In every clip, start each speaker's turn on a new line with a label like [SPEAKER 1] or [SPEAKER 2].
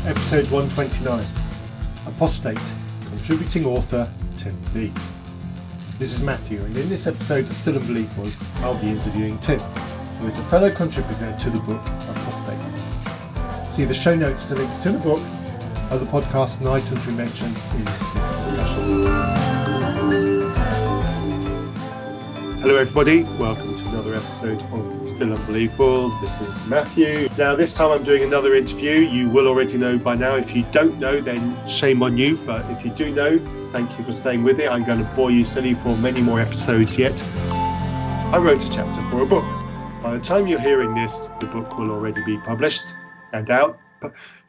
[SPEAKER 1] Episode 129, Apostate, Contributing Author Tim B. This is Matthew, and in this episode of Still Unbelievable, I'll be interviewing Tim, who is a fellow contributor to the book Apostate. See the show notes to links to the book, other podcasts and items we mentioned in this discussion. Hello everybody, welcome to another episode of Still Unbelievable. This is Matthew. Now this time I'm doing another interview. You will already know by now. If you don't know, then shame on you. But if you do know, thank you for staying with it. I'm going to bore you silly for many more episodes yet. I wrote a chapter for a book. By the time you're hearing this, the book will already be published and out.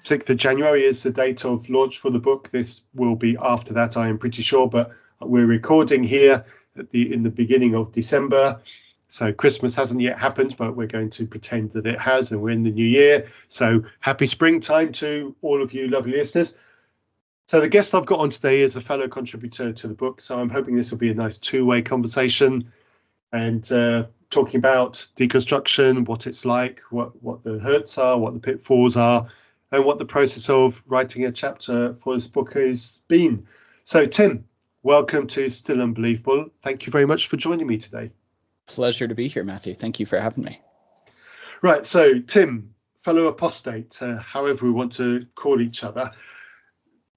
[SPEAKER 1] 6th of January is the date of launch for the book. This will be after that, I am pretty sure, but we're recording here in the beginning of December. So Christmas hasn't yet happened, but we're going to pretend that it has, and we're in the new year. So happy springtime to all of you lovely listeners. So the guest I've got on today is a fellow contributor to the book. So I'm hoping this will be a nice two-way conversation and talking about deconstruction, what it's like, what the hurts are, what the pitfalls are, and what the process of writing a chapter for this book has been. So Tim, welcome to Still Unbelievable. Thank you very much for joining me today.
[SPEAKER 2] Pleasure to be here, Matthew. Thank you for having me.
[SPEAKER 1] Right, so Tim, fellow apostate, however we want to call each other.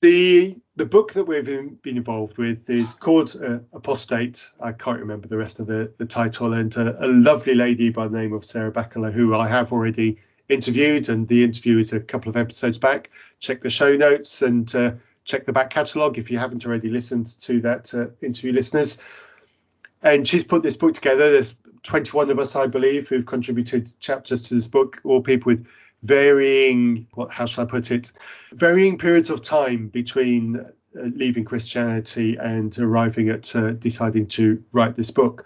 [SPEAKER 1] The book that we've been involved with is called Apostate. I can't remember the rest of the title. And a lovely lady by the name of Sarah Bacala, who I have already interviewed, and the interview is a couple of episodes back. Check the show notes and check the back catalogue if you haven't already listened to that interview, listeners. And she's put this book together. There's 21 of us, I believe, who've contributed chapters to this book, all people with varying periods of time between leaving Christianity and arriving at deciding to write this book.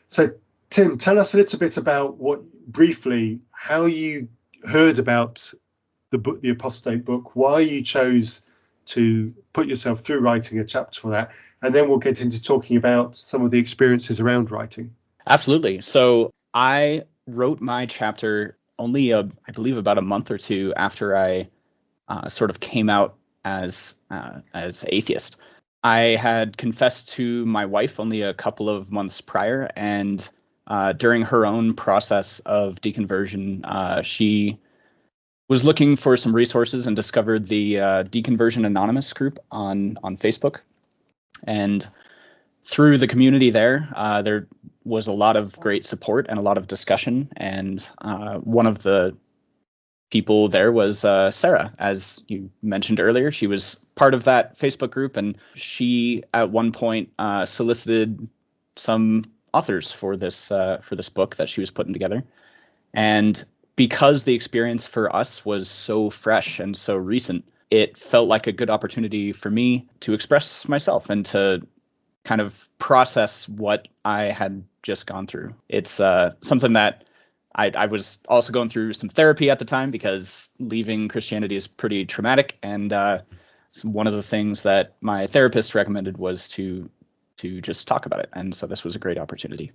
[SPEAKER 1] So, Tim, tell us a little bit about briefly, how you heard about the book, the Apostate book, why you chose to put yourself through writing a chapter for that, and then we'll get into talking about some of the experiences around writing. Absolutely.
[SPEAKER 2] So I wrote my chapter only, I believe, about a month or two after I sort of came out as atheist. I had confessed to my wife only a couple of months prior, and during her own process of deconversion, she was looking for some resources and discovered the Deconversion Anonymous group on Facebook. And through the community there was a lot of great support and a lot of discussion. And one of the people there was Sarah, as you mentioned earlier. She was part of that Facebook group, and she at one point solicited some authors for this book that she was putting together. And because the experience for us was so fresh and so recent, it felt like a good opportunity for me to express myself and to kind of process what I had just gone through. It's something that I was also going through some therapy at the time, because leaving Christianity is pretty traumatic. And one of the things that my therapist recommended was to just talk about it. And so this was a great opportunity.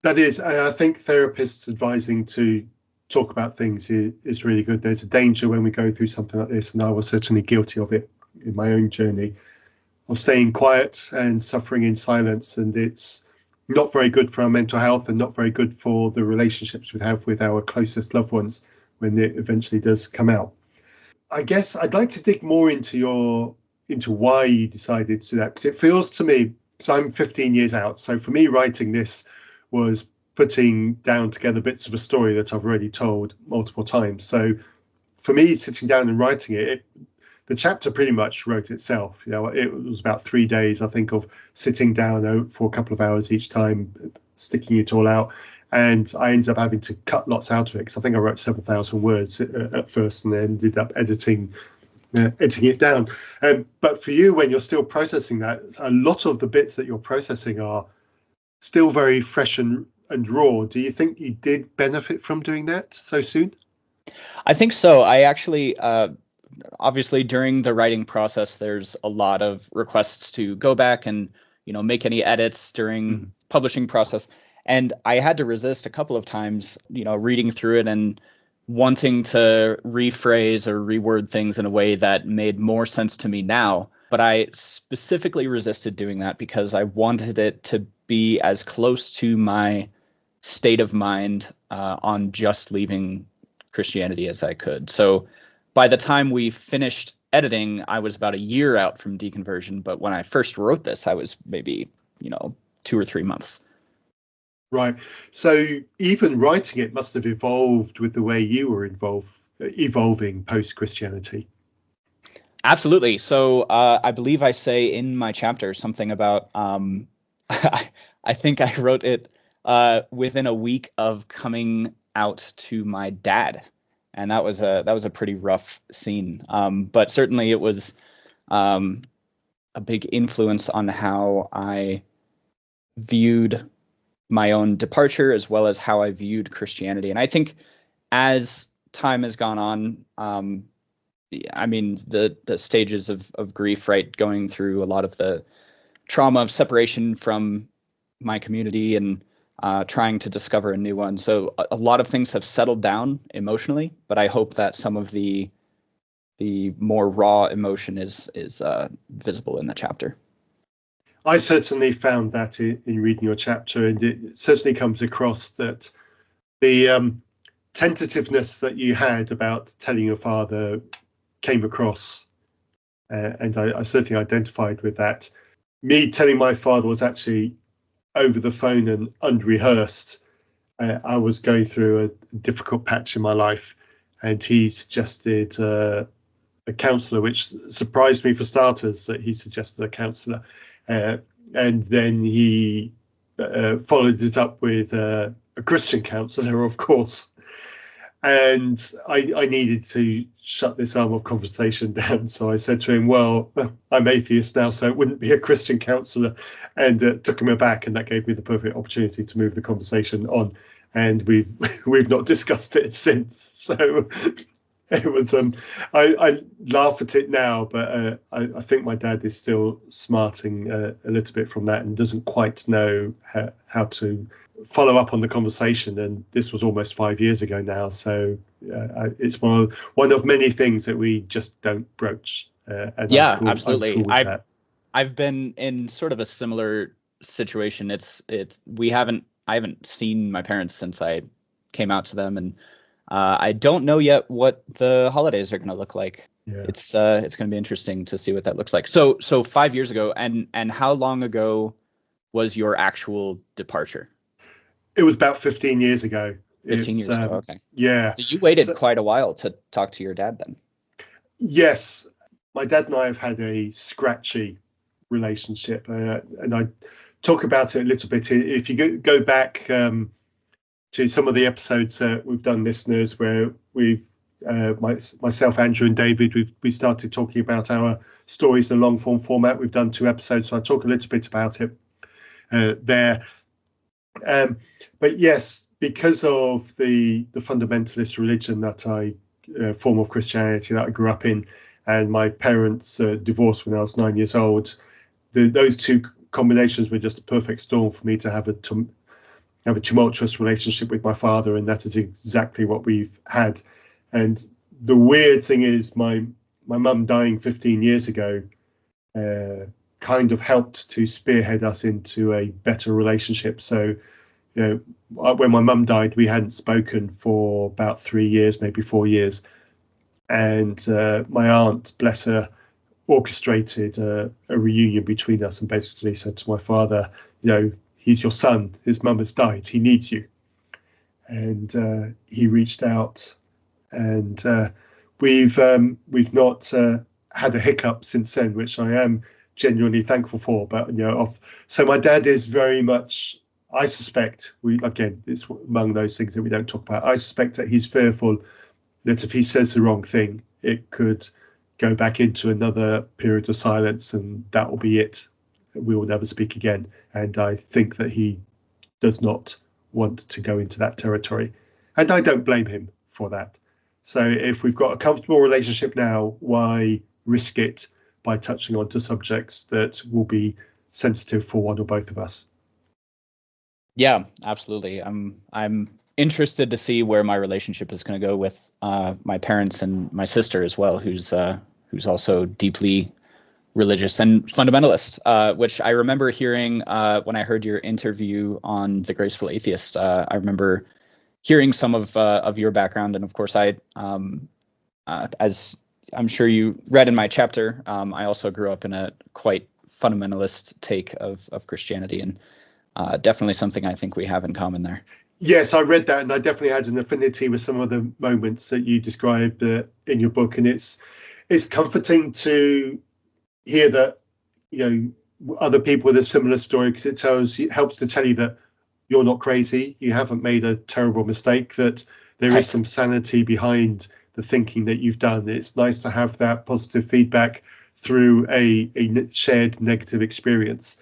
[SPEAKER 1] That is, I think therapists advising to talk about things is really good. There's a danger when we go through something like this, and I was certainly guilty of it in my own journey, of staying quiet and suffering in silence. And it's not very good for our mental health and not very good for the relationships we have with our closest loved ones when it eventually does come out. I guess I'd like to dig more into why you decided to do that, because it feels to me, so I'm 15 years out. So for me, writing this was putting down together bits of a story that I've already told multiple times. So for me, sitting down and writing it, the chapter pretty much wrote itself. You know, it was about 3 days, I think, of sitting down for a couple of hours each time, sticking it all out. And I ended up having to cut lots out of it, because I think I wrote 7,000 words at first, and then ended up editing it down. But for you, when you're still processing that, a lot of the bits that you're processing are still very fresh and raw. Do you think you did benefit from doing that so soon?
[SPEAKER 2] I think so. I actually, obviously, during the writing process, there's a lot of requests to go back and, make any edits during publishing process. And I had to resist a couple of times, reading through it and wanting to rephrase or reword things in a way that made more sense to me now. But I specifically resisted doing that because I wanted it to be as close to my state of mind on just leaving Christianity as I could. So by the time we finished editing, I was about a year out from deconversion. But when I first wrote this, I was maybe, 2 or 3 months.
[SPEAKER 1] Right. So even writing it must have evolved with the way you were evolving post-Christianity.
[SPEAKER 2] Absolutely. So I believe I say in my chapter something about, I think I wrote it within a week of coming out to my dad. And that was a pretty rough scene. But certainly it was a big influence on how I viewed my own departure, as well as how I viewed Christianity. And I think as time has gone on, I mean, the stages of grief, right, going through a lot of the trauma of separation from my community and trying to discover a new one. So a lot of things have settled down emotionally, but I hope that some of the more raw emotion is visible in the chapter.
[SPEAKER 1] I certainly found that in reading your chapter, and it certainly comes across that the tentativeness that you had about telling your father came across, and I certainly identified with that. Me telling my father was actually over the phone and unrehearsed. I was going through a difficult patch in my life, and he suggested a counsellor, which surprised me for starters that he suggested a counsellor. And then he followed it up with a Christian counsellor, of course. And I needed to shut this arm of conversation down. So I said to him, well, I'm atheist now, so it wouldn't be a Christian counsellor. And took him aback, and that gave me the perfect opportunity to move the conversation on. And we've not discussed it since. So it was I laugh at it now, but I think my dad is still smarting a little bit from that and doesn't quite know how to follow up on the conversation. And this was almost 5 years ago now, so it's one of many things that we just don't broach. And
[SPEAKER 2] yeah, absolutely.
[SPEAKER 1] I'm cool with that.
[SPEAKER 2] I've been in sort of a similar situation. I haven't seen my parents since I came out to them, and I don't know yet what the holidays are going to look like. Yeah. It's going to be interesting to see what that looks like. So 5 years ago, and how long ago was your actual departure?
[SPEAKER 1] It was about 15 years ago.
[SPEAKER 2] 15 years ago, okay.
[SPEAKER 1] Yeah.
[SPEAKER 2] So you waited quite a while to talk to your dad then?
[SPEAKER 1] Yes. My dad and I have had a scratchy relationship, and I talk about it a little bit. If you go back to some of the episodes we've done, listeners, where we've myself, Andrew, and David, we started talking about our stories in a long form format. We've done 2 episodes, so I'll talk a little bit about it there. But yes, because of the fundamentalist religion form of Christianity that I grew up in, and my parents divorced when I was 9 years old, those 2 combinations were just a perfect storm for me to have a tumultuous relationship with my father, and that is exactly what we've had. And the weird thing is, my mum dying 15 years ago kind of helped to spearhead us into a better relationship. So, when my mum died, we hadn't spoken for about 3 years, maybe 4 years. And my aunt, bless her, orchestrated a reunion between us and basically said to my father, he's your son, his mum has died, he needs you. And he reached out, and we've not had a hiccup since then, which I am genuinely thankful for. But so my dad is very much, I suspect, it's among those things that we don't talk about, I suspect that he's fearful that if he says the wrong thing, it could go back into another period of silence, and that will be it. We will never speak again. And I think that he does not want to go into that territory. And I don't blame him for that. So if we've got a comfortable relationship now, why risk it by touching on to subjects that will be sensitive for one or both of us?
[SPEAKER 2] Yeah, absolutely. I'm interested to see where my relationship is going to go with my parents and my sister as well, who's also deeply religious and fundamentalist, which I remember hearing when I heard your interview on the Graceful Atheist. I remember hearing some of your background, and of course, as I'm sure you read in my chapter, I also grew up in a quite fundamentalist take of Christianity, and definitely something I think we have in common there.
[SPEAKER 1] Yes, I read that, and I definitely had an affinity with some of the moments that you described in your book, and it's comforting to hear that, other people with a similar story, because it helps to tell you that you're not crazy, you haven't made a terrible mistake, that there is some sanity behind the thinking that you've done. It's nice to have that positive feedback through a shared negative experience.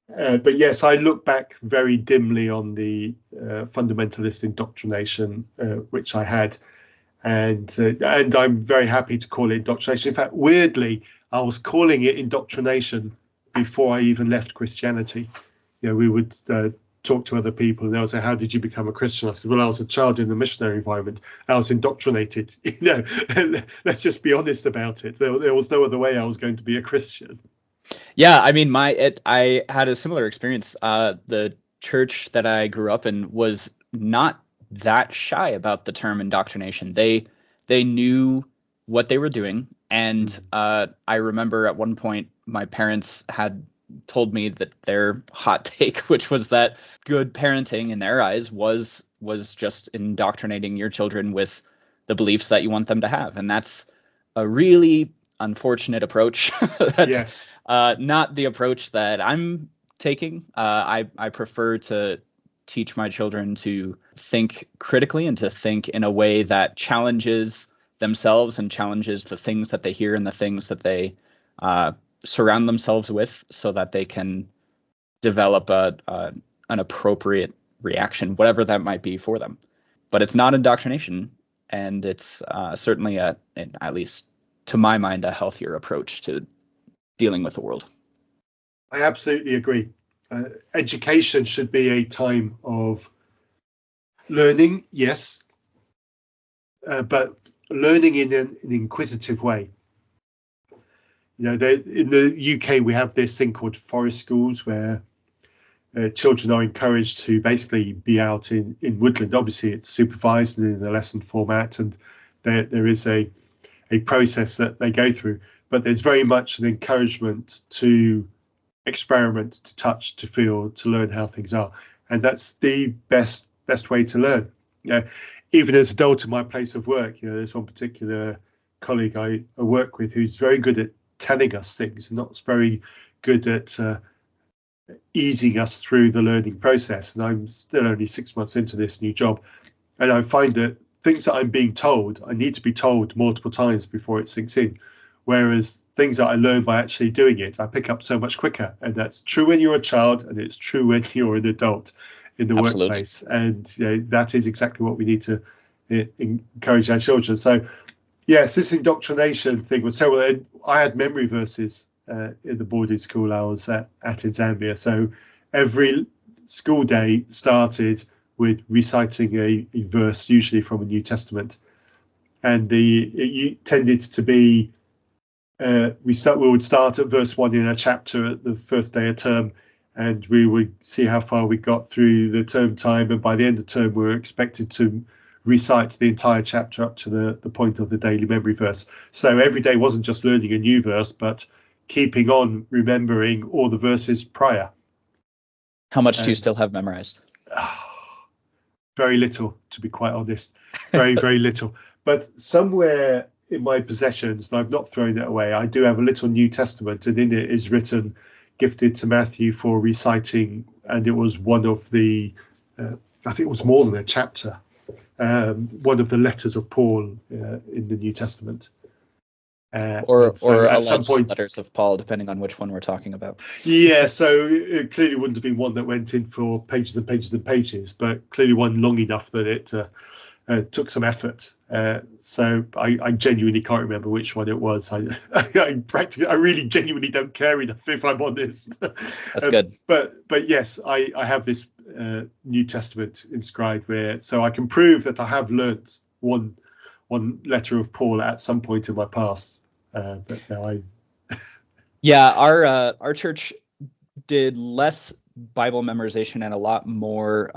[SPEAKER 1] But yes, I look back very dimly on the fundamentalist indoctrination which I had, and I'm very happy to call it indoctrination. In fact, weirdly, I was calling it indoctrination before I even left Christianity. We would talk to other people, and they'll say, "How did you become a Christian?" I said, "Well, I was a child in the missionary environment. I was indoctrinated." Let's just be honest about it. There was no other way I was going to be a Christian.
[SPEAKER 2] Yeah, I mean, I had a similar experience. The church that I grew up in was not that shy about the term indoctrination. They knew what they were doing, and I remember at one point my parents had told me that their hot take, which was that good parenting in their eyes was just indoctrinating your children with the beliefs that you want them to have, and that's a really unfortunate approach. That's not the approach that I'm taking. I prefer to teach my children to think critically and to think in a way that challenges themselves and challenges the things that they hear and the things that they surround themselves with, so that they can develop an appropriate reaction, whatever that might be for them. But it's not indoctrination, and it's certainly at least to my mind, a healthier approach to dealing with the world.
[SPEAKER 1] I absolutely agree. Education should be a time of learning, yes, but learning in an inquisitive way. In the UK, we have this thing called forest schools, where children are encouraged to basically be out in woodland. Obviously, it's supervised and in a lesson format, and there is a process that they go through, but there's very much an encouragement to experiment, to touch, to feel, to learn how things are, and that's the best way to learn. Even as an adult in my place of work, there's one particular colleague I work with who's very good at telling us things and not very good at easing us through the learning process. And I'm still only 6 months into this new job, and I find that things that I'm being told, I need to be told multiple times before it sinks in. Whereas things that I learn by actually doing it, I pick up so much quicker. And that's true when you're a child, and it's true when you're an adult in the workplace. And that is exactly what we need to encourage our children. So, yes, this indoctrination thing was terrible. And I had memory verses in the boarding school I was at in Zambia. So every school day started with reciting a verse, usually from a New Testament, and it tended to be we would start at verse 1 in a chapter at the first day of term, and we would see how far we got through the term time, and by the end of term we were expected to recite the entire chapter up to the point of the daily memory verse. So every day wasn't just learning a new verse, but keeping on remembering all the verses prior.
[SPEAKER 2] How much do you still have memorized?
[SPEAKER 1] Very little, to be quite honest. Very, very little. But somewhere in my possessions, and I've not thrown it away, I do have a little New Testament, and in it is written, gifted to Matthew for reciting, and it was one of the, I think it was more than a chapter, one of the letters of Paul in the New Testament.
[SPEAKER 2] Or at some point, letters of Paul, depending on which one we're talking about.
[SPEAKER 1] Yeah, so it clearly wouldn't have been one that went in for pages and pages and pages, but clearly one long enough that it took some effort. So I genuinely can't remember which one it was. I really genuinely don't care enough, if I'm honest.
[SPEAKER 2] That's good.
[SPEAKER 1] But yes, I have this New Testament inscribed where, so I can prove that I have learnt one letter of Paul at some point in my past. But now
[SPEAKER 2] Yeah, our church did less Bible memorization and a lot more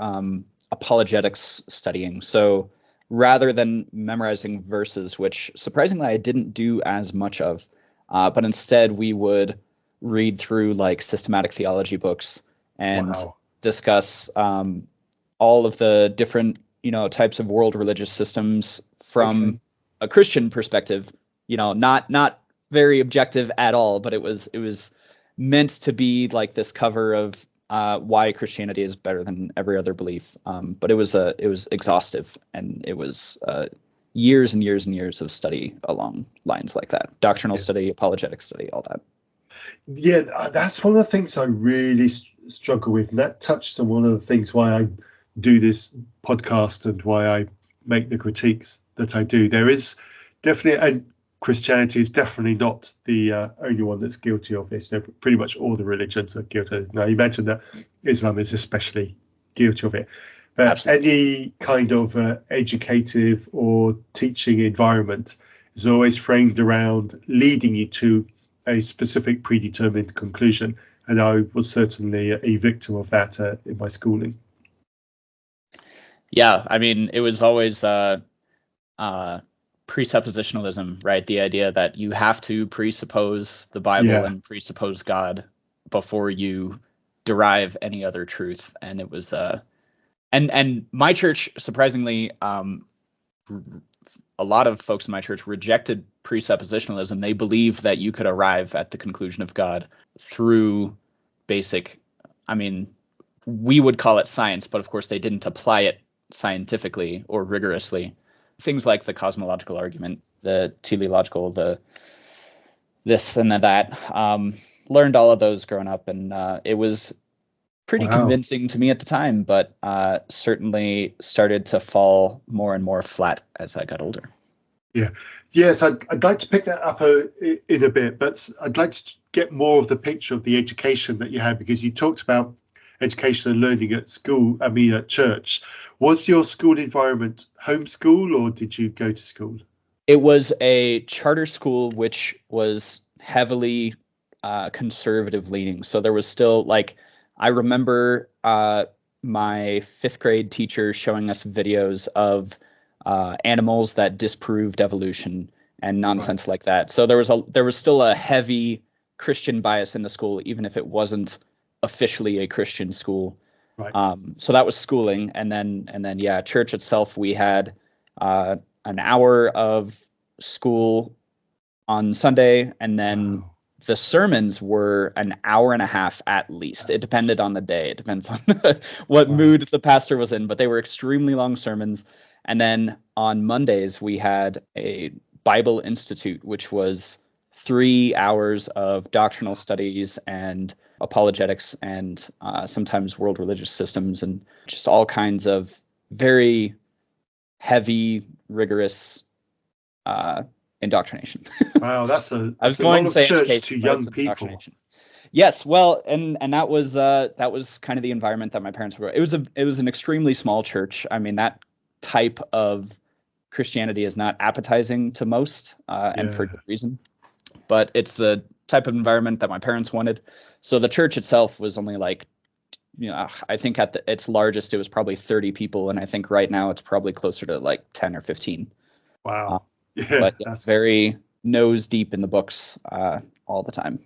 [SPEAKER 2] apologetics studying. So rather than memorizing verses, which surprisingly I didn't do as much of, but instead we would read through like systematic theology books and discuss all of the different, types of world religious systems from a Christian perspective. Not very objective at all, but it was meant to be like this cover of why Christianity is better than every other belief. But it was exhaustive, and it was years and years and years of study along lines like that: doctrinal study, apologetic study, all that.
[SPEAKER 1] Yeah, that's one of the things I really struggle with, and that touched on one of the things why I do this podcast and why I make the critiques that I do. There is definitely, and Christianity is definitely not the only one that's guilty of this. Pretty much all the religions are guilty of it. Now, you mentioned that Islam is especially guilty of it. But absolutely, any kind of educative or teaching environment is always framed around leading you to a specific predetermined conclusion. And I was certainly a victim of that in my schooling.
[SPEAKER 2] Yeah, I mean, it was always presuppositionalism, right? The idea that you have to presuppose the Bible and presuppose God before you derive any other truth. And it was and my church, surprisingly, a lot of folks in my church rejected presuppositionalism. They believed that you could arrive at the conclusion of God through basic, we would call it science, but of course they didn't apply it scientifically or rigorously. Things like the cosmological argument, the teleological, the this and that. Learned all of those growing up, and it was pretty convincing to me at the time, but certainly started to fall more and more flat as I got older.
[SPEAKER 1] Yeah. Yes, I'd like to pick that up in a bit, but I'd like to get more of the picture of the education that you had, because you talked about education and learning at school, at church. Was your school environment homeschool, or did you go to school?
[SPEAKER 2] It was a charter school, which was heavily conservative leaning. So there was still, I remember my fifth grade teacher showing us videos of animals that disproved evolution and nonsense like that. So there was still a heavy Christian bias in the school, even if it wasn't officially a Christian school. Right. So that was schooling, and then church itself. We had an hour of school on Sunday, and then the sermons were an hour and a half at least. It depended on the day. It depends on what mood the pastor was in, but they were extremely long sermons. And then on Mondays we had a Bible Institute, which was 3 hours of doctrinal studies and apologetics and sometimes world religious systems and just all kinds of very heavy, rigorous indoctrination.
[SPEAKER 1] Wow, that's a lot of church to young people.
[SPEAKER 2] Yes, well, and that was kind of the environment that my parents were. It was an extremely small church. That type of Christianity is not appetizing to most, and for good reason. But it's the type of environment that my parents wanted. So the church itself was only I think at its largest it was probably 30 people, and I think right now it's probably closer to 10 or 15.
[SPEAKER 1] Wow.
[SPEAKER 2] But that's very nose deep in the books all the time.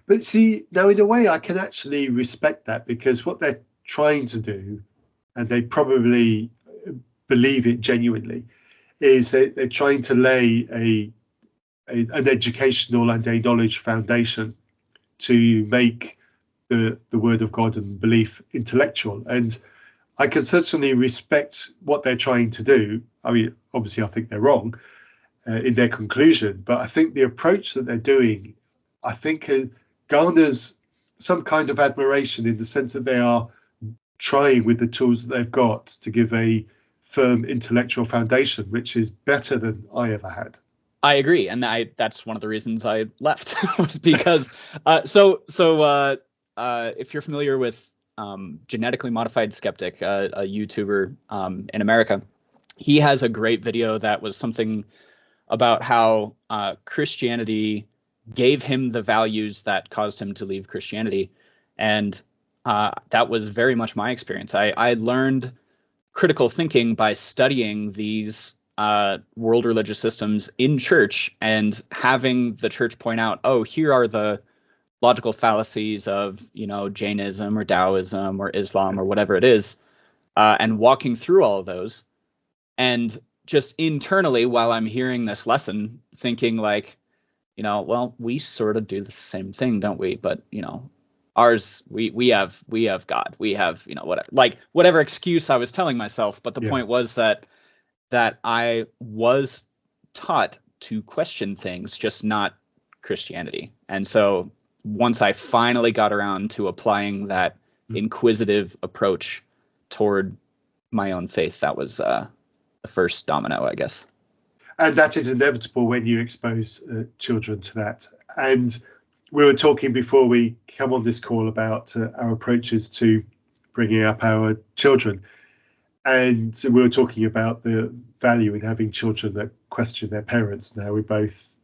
[SPEAKER 1] But see, now in a way I can actually respect that, because what they're trying to do, and they probably believe it genuinely, is they're trying to lay an educational and a knowledge foundation to make the word of God and belief intellectual. And I can certainly respect what they're trying to do. Obviously I think they're wrong in their conclusion, but I think the approach that they're doing, I think garners some kind of admiration, in the sense that they are trying with the tools that they've got to give a firm intellectual foundation, which is better than I ever had.
[SPEAKER 2] I agree, and that's one of the reasons I left, was because if you're familiar with Genetically Modified Skeptic, a YouTuber in America. He has a great video that was something about how Christianity gave him the values that caused him to leave Christianity. And that was very much my experience. I learned critical thinking by studying these world religious systems in church and having the church point out, oh, here are the logical fallacies of, Jainism or Taoism or Islam or whatever it is, and walking through all of those. And just internally, while I'm hearing this lesson, thinking like, well, we sort of do the same thing, don't we? But, ours, we have God, we have, whatever excuse I was telling myself. But the point was that I was taught to question things, just not Christianity. And so once I finally got around to applying that inquisitive approach toward my own faith, that was the first domino, I guess.
[SPEAKER 1] And that is inevitable when you expose children to that. And we were talking before we come on this call about our approaches to bringing up our children. And we were talking about the value in having children that question their parents. Now we both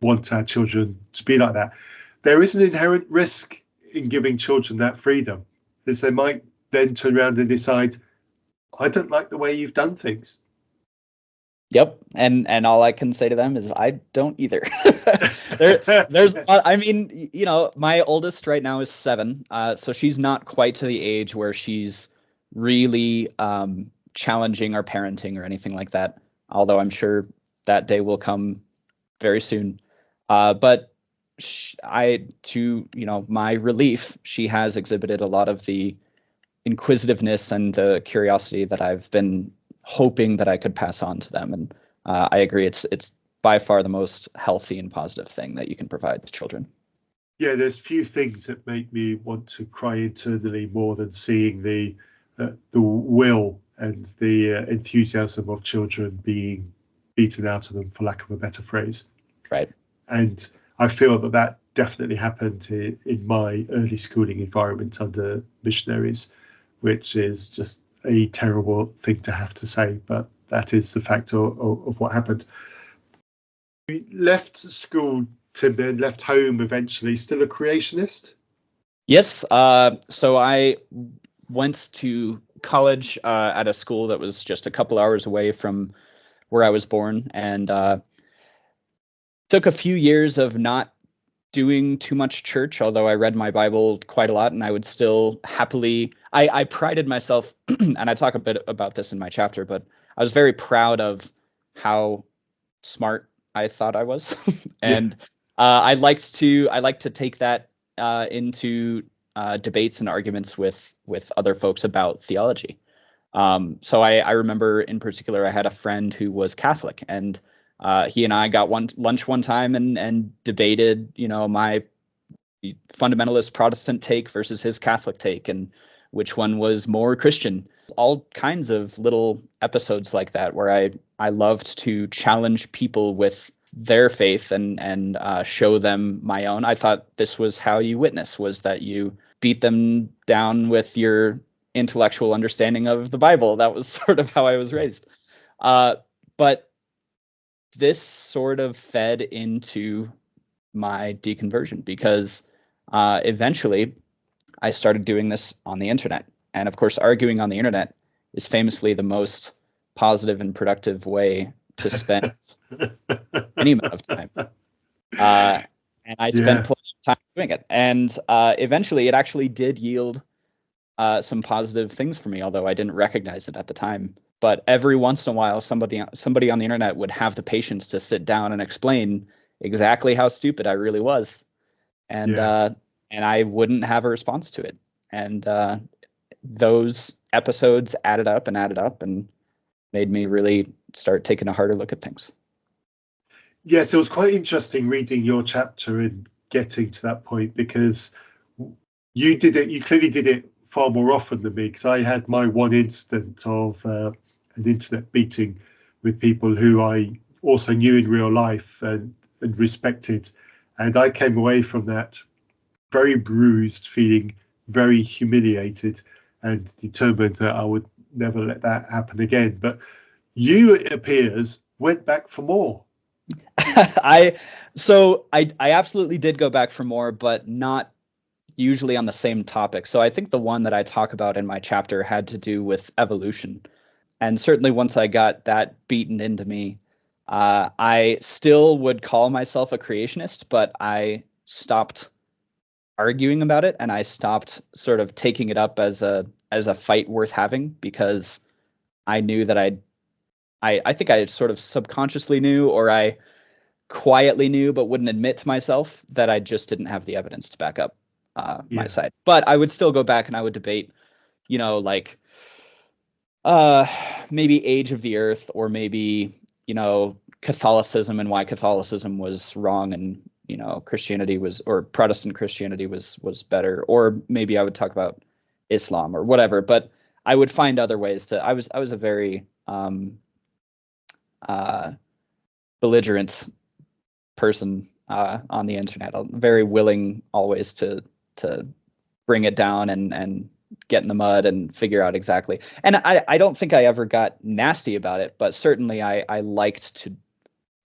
[SPEAKER 1] want our children to be like that. There is an inherent risk in giving children that freedom, as they might then turn around and decide, I don't like the way you've done things.
[SPEAKER 2] Yep. And all I can say to them is I don't either. My oldest right now is 7. So she's not quite to the age where she's really challenging our parenting or anything like that. Although I'm sure that day will come very soon. But my relief, she has exhibited a lot of the inquisitiveness and the curiosity that I've been hoping that I could pass on to them. And I agree, it's by far the most healthy and positive thing that you can provide to children.
[SPEAKER 1] Yeah, there's few things that make me want to cry internally more than seeing the will and the enthusiasm of children being beaten out of them, for lack of a better phrase.
[SPEAKER 2] Right.
[SPEAKER 1] And I feel that definitely happened in my early schooling environment under missionaries, which is just a terrible thing to have to say, but that is the fact of what happened. We left school, Tim, and left home eventually, still a creationist?
[SPEAKER 2] Yes. So I went to college at a school that was just a couple hours away from where I was born, and took a few years of not doing too much church, although I read my Bible quite a lot, and I would still happily, I prided myself, and I talk a bit about this in my chapter, but I was very proud of how smart I thought I was. And I liked to take that into debates and arguments with other folks about theology. So I remember in particular, I had a friend who was Catholic, and he and I got lunch one time and debated, my fundamentalist Protestant take versus his Catholic take, and which one was more Christian. All kinds of little episodes like that where I loved to challenge people with their faith and show them my own. I thought this was how you witness, was that you beat them down with your intellectual understanding of the Bible. That was sort of how I was raised. But this sort of fed into my deconversion because eventually I started doing this on the internet. And of course, arguing on the internet is famously the most positive and productive way to spend any amount of time. And I spent plenty of time doing it. And eventually it actually did yield some positive things for me, although I didn't recognize it at the time. But every once in a while, somebody on the internet would have the patience to sit down and explain exactly how stupid I really was. And I wouldn't have a response to it. And those episodes added up and made me really start taking a harder look at things.
[SPEAKER 1] Yes, it was quite interesting reading your chapter and getting to that point, because you clearly did it far more often than me, because I had my one incident of an internet beating with people who I also knew in real life and respected. And I came away from that very bruised, feeling very humiliated and determined that I would never let that happen again. But you, it appears, went back for more.
[SPEAKER 2] I absolutely did go back for more, but not usually on the same topic. So I think the one that I talk about in my chapter had to do with evolution. And certainly once I got that beaten into me, I still would call myself a creationist, but I stopped arguing about it, and I stopped sort of taking it up as a fight worth having, because I knew that I think I sort of subconsciously knew, or I quietly knew but wouldn't admit to myself, that I just didn't have the evidence to back up my side. But I would still go back and I would debate, like maybe age of the earth, or maybe, Catholicism and why Catholicism was wrong, and Christianity was, or Protestant Christianity was better, or maybe I would talk about Islam or whatever. But I would find other ways to. I was a very belligerent person on the internet. I'm very willing always to bring it down and get in the mud and figure out exactly. And I don't think I ever got nasty about it, but certainly I liked to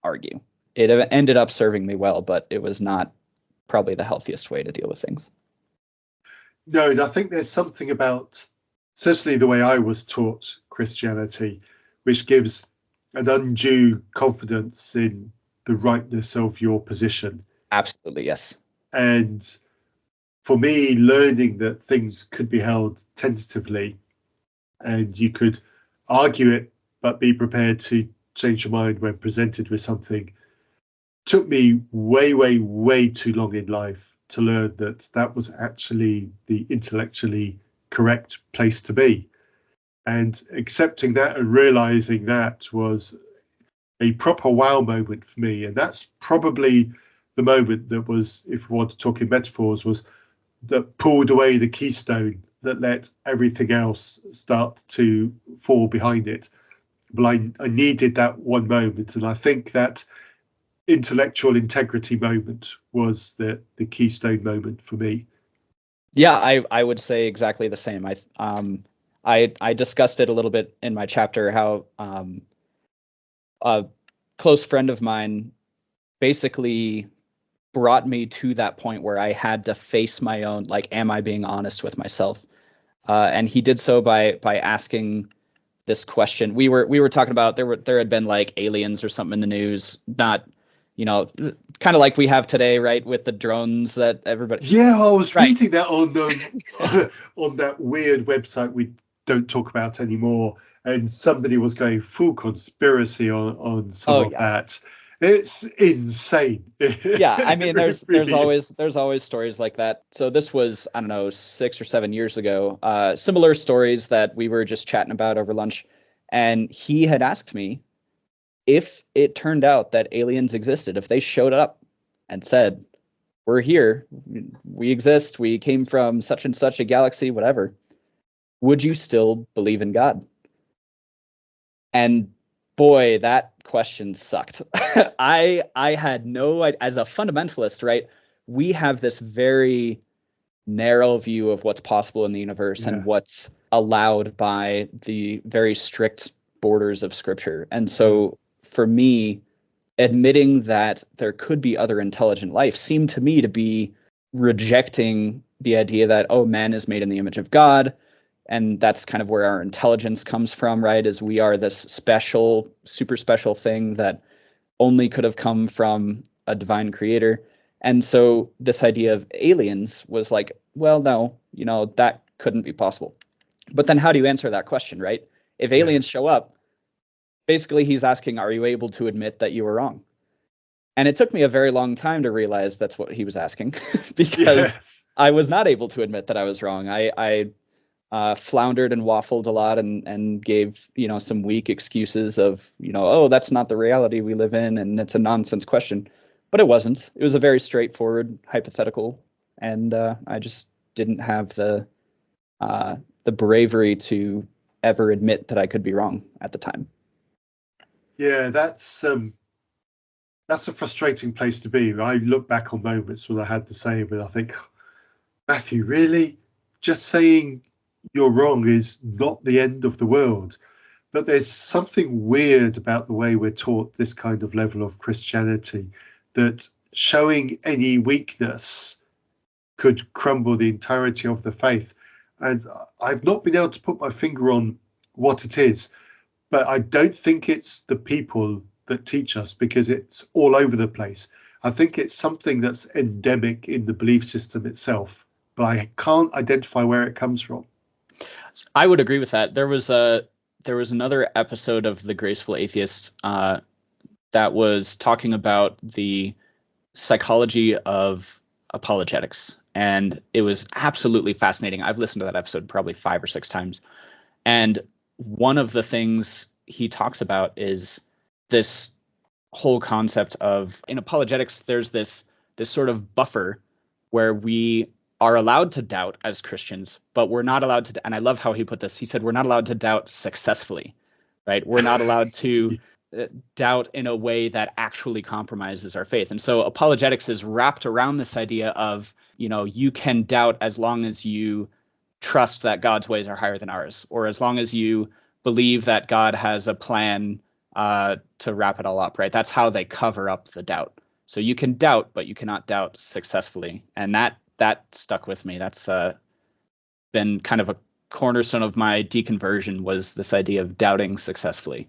[SPEAKER 2] argue. It ended up serving me well, but it was not probably the healthiest way to deal with things.
[SPEAKER 1] No, and I think there's something about, certainly the way I was taught Christianity, which gives an undue confidence in the rightness of your position.
[SPEAKER 2] Absolutely, yes.
[SPEAKER 1] And for me, learning that things could be held tentatively and you could argue it, but be prepared to change your mind when presented with something, took me way, way, way too long in life to learn that was actually the intellectually correct place to be. And accepting that and realizing that was a proper wow moment for me. And that's probably the moment that was, if we want to talk in metaphors, was that pulled away the keystone that let everything else start to fall behind it. But I needed that one moment. And I think that intellectual integrity moment was the keystone moment for me.
[SPEAKER 2] Yeah, I would say exactly the same. I discussed it a little bit in my chapter, how a close friend of mine basically brought me to that point where I had to face my own, like, am I being honest with myself? And he did so by asking this question. We were talking about there had been like aliens or something in the news, not, kind of like we have today, right, with the drones that everybody.
[SPEAKER 1] Yeah, I was reading that on on that weird website we don't talk about anymore, and somebody was going full conspiracy on some of that. It's insane.
[SPEAKER 2] Yeah, I mean, there's
[SPEAKER 1] really
[SPEAKER 2] always stories like that. So this was, I don't know, 6 or 7 years ago. Similar stories that we were just chatting about over lunch, and he had asked me if it turned out that aliens existed, if they showed up and said, "We're here, we exist, we came from such and such a galaxy, whatever, would you still believe in God?" And boy, that question sucked. I had no, as a fundamentalist, right, we have this very narrow view of what's possible in the universe and what's allowed by the very strict borders of Scripture. And so for me, admitting that there could be other intelligent life seemed to me to be rejecting the idea that, oh, man is made in the image of God. And that's kind of where our intelligence comes from, right? Is we are this special, super special thing that only could have come from a divine creator. And so this idea of aliens was like, well, no, that couldn't be possible. But then how do you answer that question, right? If aliens show up, basically he's asking, are you able to admit that you were wrong? And it took me a very long time to realize that's what he was asking, because I was not able to admit that I was wrong. I floundered and waffled a lot and gave, some weak excuses of, oh, that's not the reality we live in, and it's a nonsense question. But it wasn't. It was a very straightforward hypothetical, and I just didn't have the bravery to ever admit that I could be wrong at the time.
[SPEAKER 1] Yeah, that's a frustrating place to be. I look back on moments when I had the same, and I think, Matthew, really? just saying you're wrong is not the end of the world. But there's something weird about the way we're taught this kind of level of Christianity, that showing any weakness could crumble the entirety of the faith. And I've not been able to put my finger on what it is, but I don't think it's the people that teach us, because it's all over the place. I think it's something that's endemic in the belief system itself, but I can't identify where it comes from.
[SPEAKER 2] I would agree with that. There was another episode of the Graceful Atheist that was talking about the psychology of apologetics, and it was absolutely fascinating. I've listened to that episode probably 5 or 6 times, and one of the things he talks about is this whole concept of, in apologetics, there's this sort of buffer where we are allowed to doubt as Christians, but we're not allowed to, and I love how he put this. He said, we're not allowed to doubt successfully, right? We're not allowed to doubt in a way that actually compromises our faith. And so apologetics is wrapped around this idea of, you can doubt as long as you trust that God's ways are higher than ours, or as long as you believe that God has a plan to wrap it all up, right? That's how they cover up the doubt. So you can doubt, but you cannot doubt successfully. And that stuck with me. That's been kind of a cornerstone of my deconversion, was this idea of doubting successfully.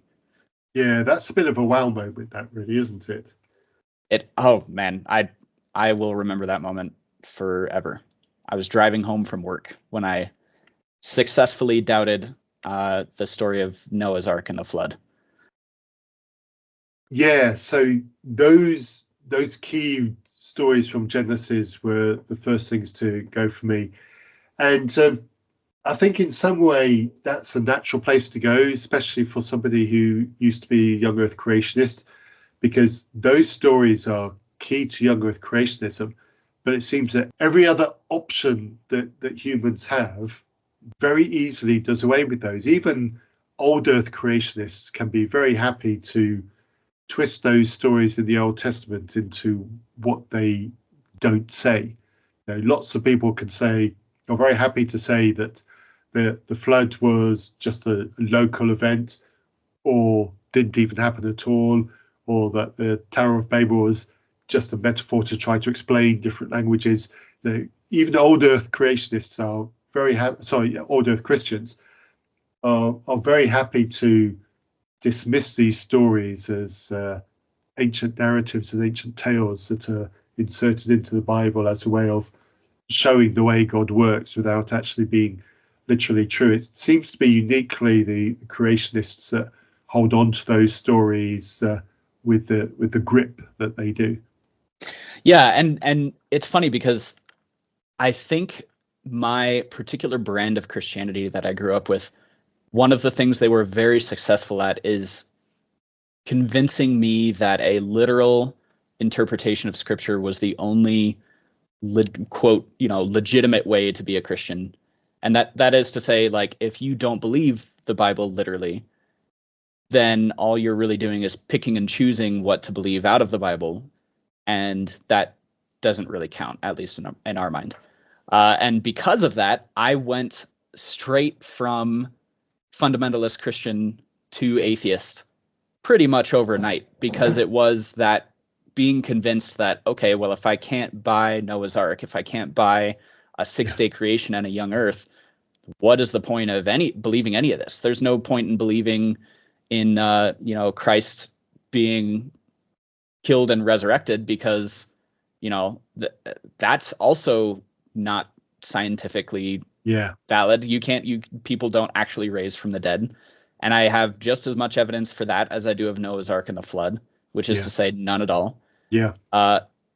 [SPEAKER 1] Yeah, that's a bit of a wow moment, that really, isn't it?
[SPEAKER 2] Oh man, I will remember that moment forever. I was driving home from work when I successfully doubted the story of Noah's Ark and the flood.
[SPEAKER 1] Yeah, so those key stories from Genesis were the first things to go for me. And I think in some way that's a natural place to go, especially for somebody who used to be a young earth creationist, because those stories are key to young earth creationism. But it seems that every other option that humans have very easily does away with those. Even old earth creationists can be very happy to twist those stories in the Old Testament into what they don't say. Lots of people are very happy to say that the flood was just a local event, or didn't even happen at all, or that the Tower of Babel was just a metaphor to try to explain different languages. Even old earth creationists are old earth Christians are very happy to dismiss these stories as ancient narratives and ancient tales that are inserted into the Bible as a way of showing the way God works without actually being literally true. It seems to be uniquely the creationists that hold on to those stories with the grip that they do.
[SPEAKER 2] Yeah, and it's funny because I think my particular brand of Christianity that I grew up with, one of the things they were very successful at is convincing me that a literal interpretation of Scripture was the only quote, legitimate way to be a Christian. And that is to say, like, if you don't believe the Bible literally, then all you're really doing is picking and choosing what to believe out of the Bible. And that doesn't really count, at least in our mind. And because of that, I went straight from fundamentalist Christian to atheist pretty much overnight, because it was that being convinced that, okay, well, if I can't buy Noah's Ark, if I can't buy a 6-day creation and a young earth, what is the point of believing any of this? There's no point in believing in Christ being killed and resurrected, because that's also not scientifically valid. People don't actually raise from the dead. And I have just as much evidence for that as I do of Noah's Ark and the flood, which is to say none at all.
[SPEAKER 1] Yeah.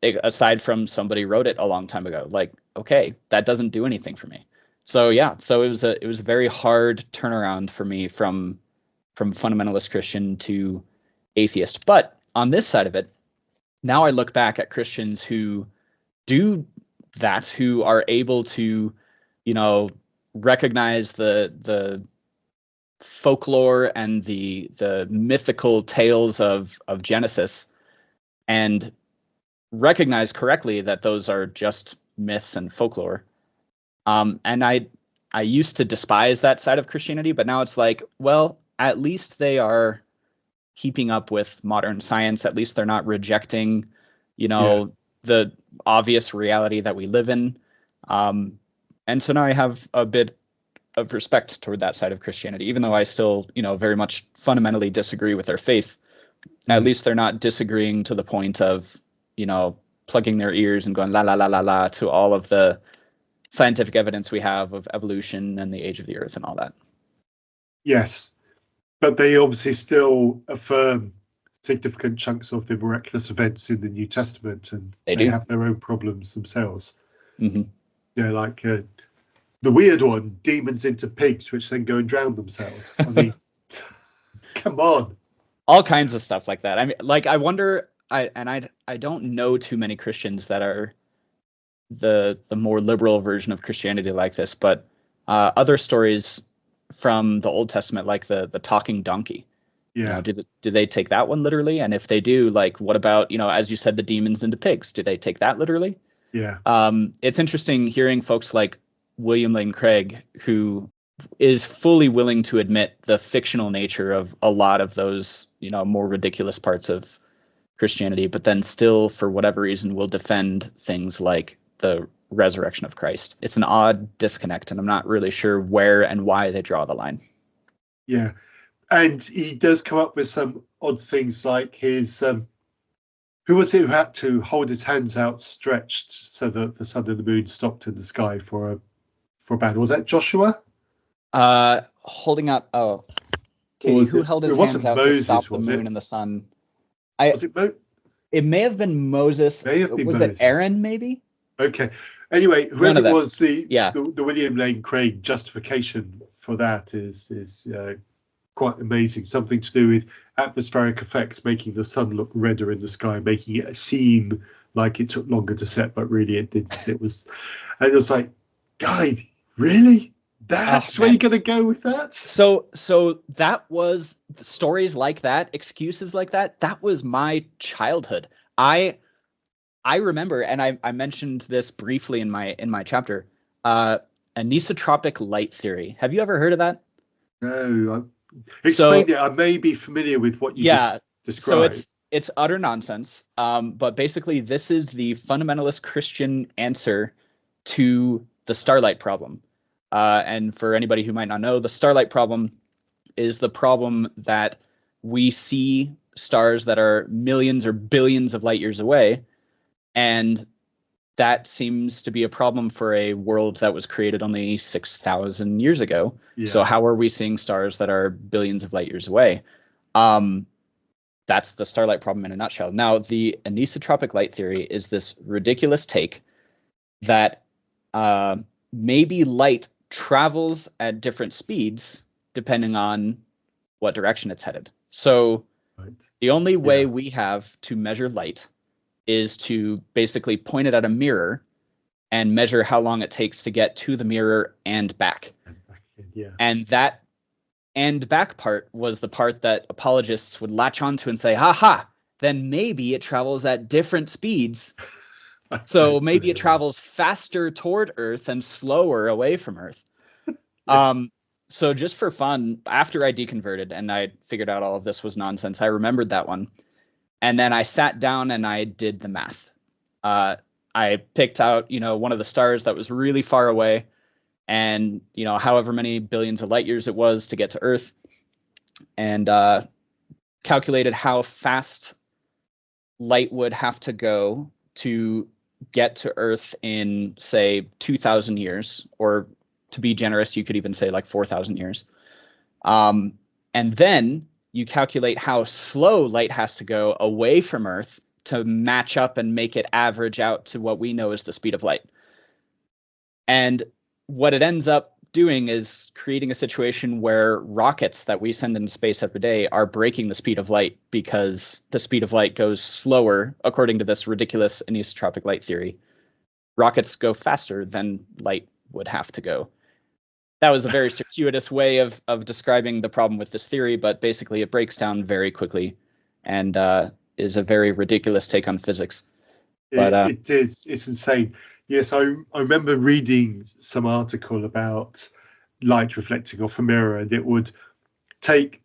[SPEAKER 2] Aside from somebody wrote it a long time ago. Like, okay, that doesn't do anything for me. So yeah, so it was a very hard turnaround for me from fundamentalist Christian to atheist. But on this side of it, now I look back at Christians who do that, who are able to, recognize the folklore and the mythical tales of Genesis, and recognize correctly that those are just myths and folklore, And I used to despise that side of Christianity, but now it's like, well, at least they are keeping up with modern science. At least they're not rejecting, the obvious reality that we live in. And so now I have a bit of respect toward that side of Christianity, even though I still, very much fundamentally disagree with their faith. At least they're not disagreeing to the point of, plugging their ears and going la la la la la to all of the scientific evidence we have of evolution and the age of the earth and all that.
[SPEAKER 1] Yes, but they obviously still affirm significant chunks of the miraculous events in the New Testament, and they have their own problems themselves. Like the weird one, demons into pigs, which then go and drown themselves. I mean, come on.
[SPEAKER 2] All kinds of stuff like that. I mean, like, I wonder, I don't know too many Christians that are the more liberal version of Christianity like this, but other stories from the Old Testament, like the talking donkey.
[SPEAKER 1] Yeah.
[SPEAKER 2] Do they take that one literally? And if they do, like, what about, as you said, the demons into pigs? Do they take that literally?
[SPEAKER 1] Yeah.
[SPEAKER 2] It's interesting hearing folks like William Lane Craig, who is fully willing to admit the fictional nature of a lot of those, more ridiculous parts of Christianity, but then still, for whatever reason, will defend things like the resurrection of Christ. It's an odd disconnect, and I'm not really sure where and why they draw the line.
[SPEAKER 1] Yeah. And he does come up with some odd things, like his who was it who had to hold his hands outstretched so that the sun and the moon stopped in the sky for a battle? Was that Joshua?
[SPEAKER 2] Holding out. Oh, okay. Who held his hands out to stop the moon and the sun? It may have been Moses. Was it Aaron? Maybe.
[SPEAKER 1] Okay. Anyway, whoever it was, the William Lane Craig justification for that is quite amazing. Something to do with atmospheric effects making the sun look redder in the sky, making it seem like it took longer to set, but really it didn't. It was like, guy, really? That's where you're going to go with that?
[SPEAKER 2] So that was stories like that, excuses like that. That was my childhood. I remember, and I mentioned this briefly in my chapter, anisotropic light theory. Have you ever heard of that?
[SPEAKER 1] No. Explain it. I may be familiar with what you just described.
[SPEAKER 2] So it's utter nonsense. But basically, this is the fundamentalist Christian answer to the starlight problem. And for anybody who might not know, the starlight problem is the problem that we see stars that are millions or billions of light years away. And that seems to be a problem for a world that was created only 6,000 years ago. Yeah. So how are we seeing stars that are billions of light years away? That's the starlight problem in a nutshell. Now, the anisotropic light theory is this ridiculous take that maybe light travels at different speeds depending on what direction it's headed. So the only way we have to measure light is to basically point it at a mirror and measure how long it takes to get to the mirror and back. And that and back part was the part that apologists would latch onto and say, haha, then maybe it travels at different speeds. So maybe it travels faster toward Earth and slower away from Earth. So just for fun, after I deconverted and I figured out all of this was nonsense, I remembered that one. And then I sat down and I did the math. I picked out, one of the stars that was really far away and, however many billions of light years it was to get to Earth, and calculated how fast light would have to go to get to Earth in, say, 2,000 years, or to be generous, you could even say like 4,000 years. And then you calculate how slow light has to go away from Earth to match up and make it average out to what we know as the speed of light. And what it ends up doing is creating a situation where rockets that we send into space every day are breaking the speed of light because the speed of light goes slower, according to this ridiculous anisotropic light theory. Rockets go faster than light would have to go. That was a very circuitous way of describing the problem with this theory, but basically it breaks down very quickly and is a very ridiculous take on physics.
[SPEAKER 1] It's insane. Yes, I remember reading some article about light reflecting off a mirror, and it would take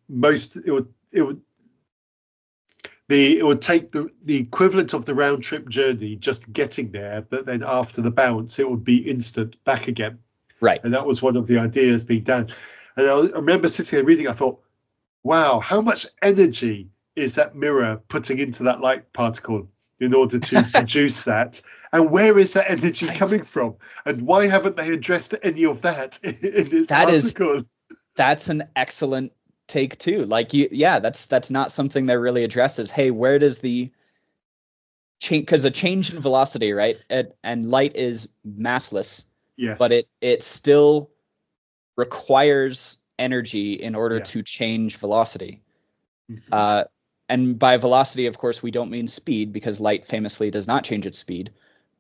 [SPEAKER 1] it would take the equivalent of the round trip journey just getting there, but then after the bounce it would be instant back again.
[SPEAKER 2] Right.
[SPEAKER 1] And that was one of the ideas being done. And I remember sitting there reading, I thought, wow, how much energy is that mirror putting into that light particle in order to produce that? And where is that energy coming from? And why haven't they addressed any of that in this article?
[SPEAKER 2] That's an excellent take too. Like, that's not something that really addresses. Hey, where does the change? Because a change in velocity, right? And light is massless.
[SPEAKER 1] Yes.
[SPEAKER 2] But it still requires energy in order to change velocity. Mm-hmm. And by velocity, of course, we don't mean speed, because light famously does not change its speed.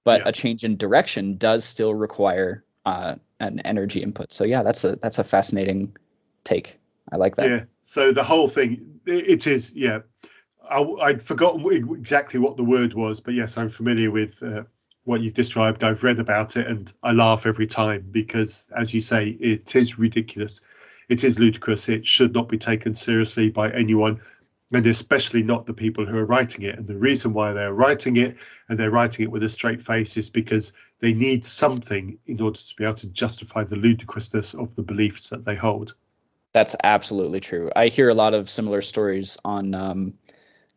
[SPEAKER 2] But a change in direction does still require an energy input. So that's a fascinating take. I like that.
[SPEAKER 1] Yeah. So the whole thing, it is, I'd forgotten exactly what the word was, but yes, I'm familiar with what you've described. I've read about it, and I laugh every time because, as you say, it is ridiculous. It is ludicrous. It should not be taken seriously by anyone, and especially not the people who are writing it. And the reason why they're writing it, and they're writing it with a straight face, is because they need something in order to be able to justify the ludicrousness of the beliefs that they hold.
[SPEAKER 2] That's absolutely true. I hear a lot of similar stories on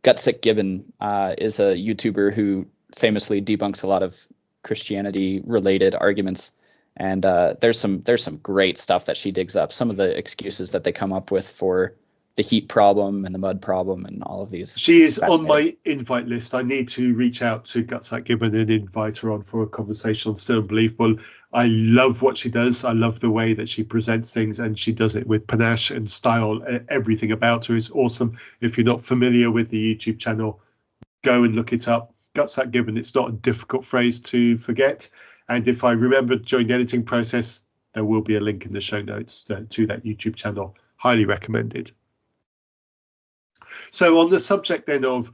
[SPEAKER 2] Gutsick Gibbon is a YouTuber who famously debunks a lot of Christianity-related arguments. And there's some great stuff that she digs up. Some of the excuses that they come up with for the heat problem and the mud problem and all of these.
[SPEAKER 1] She is on my invite list. I need to reach out to Gutsick Gibbon and invite her on for a conversation on Still Unbelievable. I love what she does. I love the way that she presents things, and she does it with panache and style. Everything about her is awesome. If you're not familiar with the YouTube channel, go and look it up. Gutsick Gibbon. It's not a difficult phrase to forget. And if I remember during the editing process, there will be a link in the show notes to that YouTube channel. Highly recommended. So on the subject then of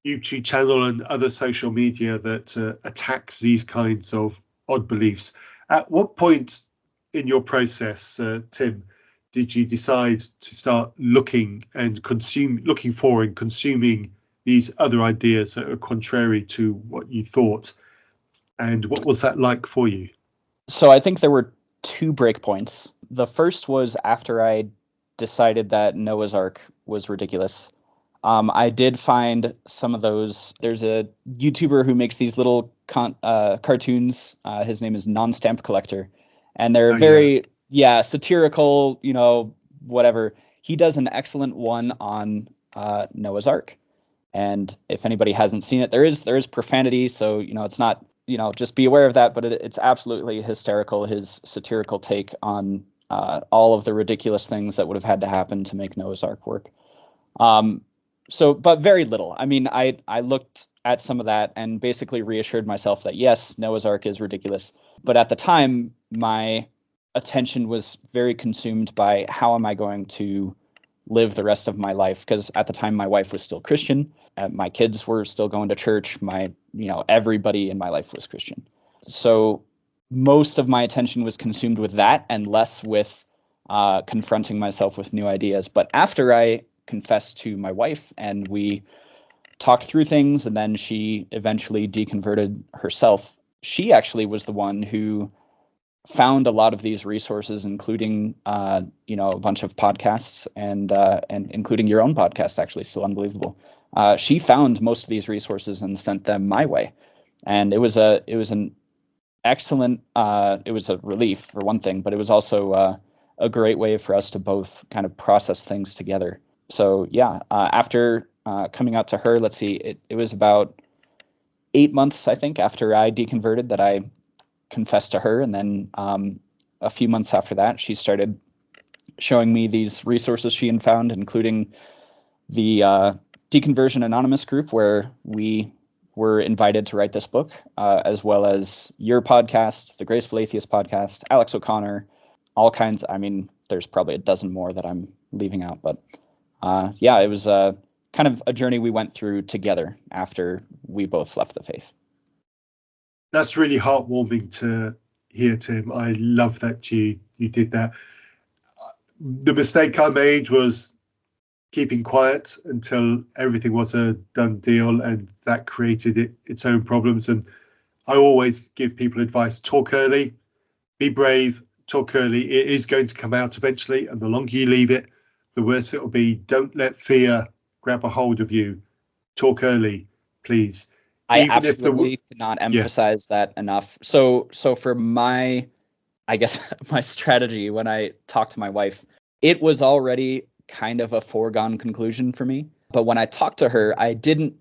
[SPEAKER 1] YouTube channel and other social media that attacks these kinds of odd beliefs, at what point in your process, Tim, did you decide to start looking for and consuming these other ideas that are contrary to what you thought? And what was that like for you?
[SPEAKER 2] So I think there were two breakpoints. The first was after I decided that Noah's Ark was ridiculous. I did find some of those. There's a YouTuber who makes these little cartoons. His name is NonStampCollector. And they're very satirical, whatever. He does an excellent one on Noah's Ark. And if anybody hasn't seen it, there is profanity. So, it's not, just be aware of that. But it's absolutely hysterical, his satirical take on all of the ridiculous things that would have had to happen to make Noah's Ark work. But very little. I mean, I looked at some of that and basically reassured myself that, yes, Noah's Ark is ridiculous. But at the time, my attention was very consumed by how am I going to live the rest of my life? Because at the time, my wife was still Christian. My kids were still going to church. Everybody in my life was Christian. So most of my attention was consumed with that and less with confronting myself with new ideas. But after I confessed to my wife and we talked through things, and then she eventually deconverted herself, she actually was the one who found a lot of these resources, including a bunch of podcasts and including your own podcast, actually, Still Unbelievable. She found most of these resources and sent them my way, and it was an excellent it was a relief for one thing, but it was also a great way for us to both kind of process things together. So after coming out to her, let's see, it was about 8 months, I think, after I deconverted that I confessed to her. And then a few months after that, she started showing me these resources she had found, including the Deconversion Anonymous group, where we were invited to write this book, as well as your podcast, the Graceful Atheist podcast, Alex O'Connor, all kinds. I mean, there's probably a dozen more that I'm leaving out, but it was kind of a journey we went through together after we both left the faith.
[SPEAKER 1] That's really heartwarming to hear, Tim. I love that you did that. The mistake I made was keeping quiet until everything was a done deal, and that created its own problems. And I always give people advice: talk early, be brave, talk early. It is going to come out eventually, and the longer you leave it, the worse it will be. Don't let fear grab a hold of you. Talk early, please.
[SPEAKER 2] I absolutely cannot emphasize that enough. So for my, I guess, my strategy when I talked to my wife, it was already kind of a foregone conclusion for me. But when I talked to her, I didn't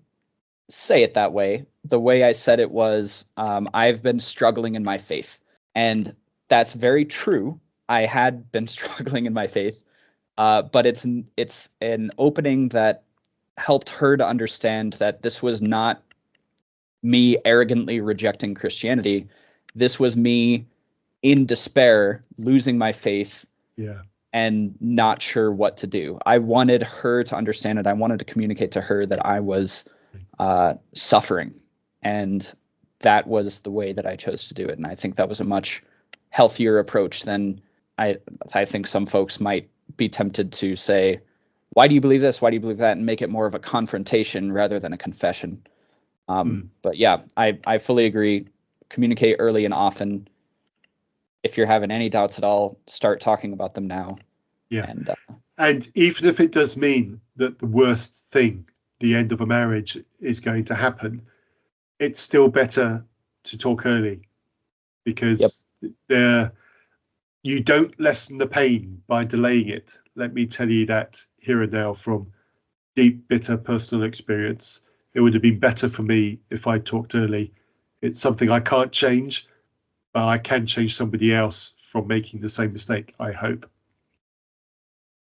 [SPEAKER 2] say it that way. The way I said it was, I've been struggling in my faith. And that's very true. I had been struggling in my faith. But it's an opening that helped her to understand that this was not me arrogantly rejecting Christianity. This was me in despair, losing my faith, and not sure what to do. I wanted her to understand it. I wanted to communicate to her that I was suffering, and that was the way that I chose to do it. And I think that was a much healthier approach than I think some folks might be tempted to say, why do you believe this? Why do you believe that? And make it more of a confrontation rather than a confession. But yeah, I fully agree. Communicate early and often. If you're having any doubts at all, start talking about them now.
[SPEAKER 1] Yeah. And even if it does mean that the worst thing, the end of a marriage, is going to happen, it's still better to talk early, because you don't lessen the pain by delaying it. Let me tell you that here and now from deep, bitter personal experience. It would have been better for me if I talked early. It's something I can't change, but I can change somebody else from making the same mistake, I hope.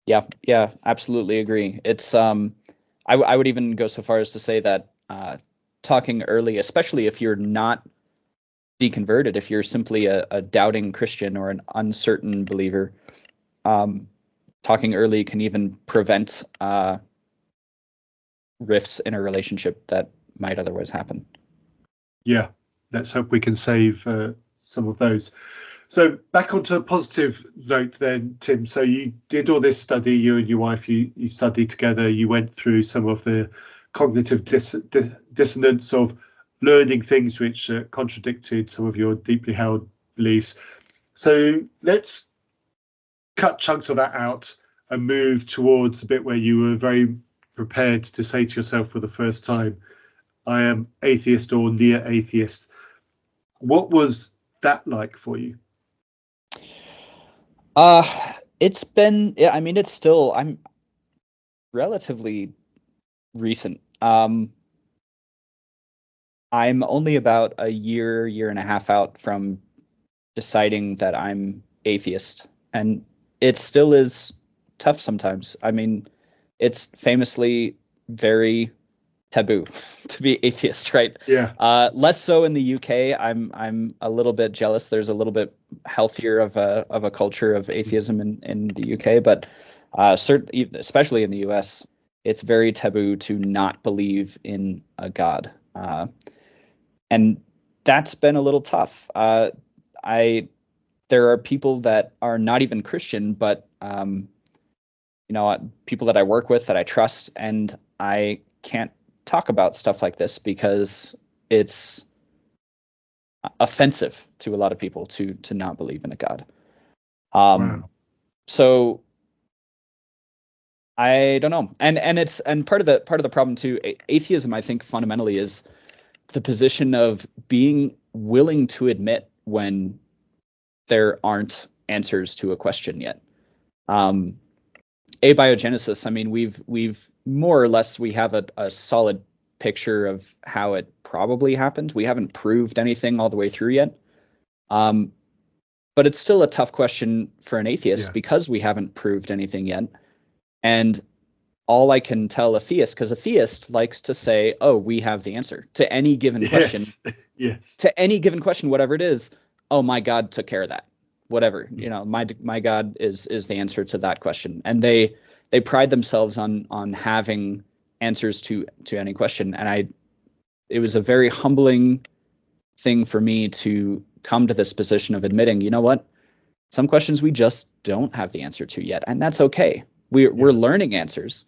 [SPEAKER 2] Yeah, absolutely agree. It's I would even go so far as to say that talking early, especially if you're not deconverted, if you're simply a doubting Christian or an uncertain believer, talking early can even prevent rifts in a relationship that might otherwise happen.
[SPEAKER 1] Yeah, let's hope we can save some of those. So back onto a positive note then, Tim. So you did all this study, you and your wife, you studied together, you went through some of the cognitive dissonance of learning things which contradicted some of your deeply held beliefs. So let's cut chunks of that out and move towards a bit where you were very prepared to say to yourself for the first time, I am atheist or near atheist. What was that like for you?
[SPEAKER 2] It's been, it's still, I'm relatively recent. I'm only about a year and a half out from deciding that I'm atheist, and it still is tough sometimes. I mean, it's famously very taboo to be atheist, right?
[SPEAKER 1] Yeah.
[SPEAKER 2] Less so in the UK. I'm a little bit jealous. There's a little bit healthier of a culture of atheism in the UK, but certainly, especially in the US, it's very taboo to not believe in a God, and that's been a little tough. There are people that are not even Christian, but people that I work with that I trust, and I can't talk about stuff like this because it's offensive to a lot of people to not believe in a God.
[SPEAKER 1] Wow.
[SPEAKER 2] So I don't know, and part of the problem too. Atheism, I think, fundamentally is the position of being willing to admit when there aren't answers to a question yet. Abiogenesis, I mean, we've more or less, we have a solid picture of how it probably happened. We haven't proved anything all the way through yet. But it's still a tough question for an atheist because we haven't proved anything yet. And all I can tell a theist, because a theist likes to say, oh, we have the answer to any given question.
[SPEAKER 1] Yes.
[SPEAKER 2] To any given question, whatever it is. Oh, my God took care of that. Whatever, my God is the answer to that question. And they pride themselves on having answers to any question. And it was a very humbling thing for me to come to this position of admitting, you know what, some questions we just don't have the answer to yet, and that's okay. We're learning answers.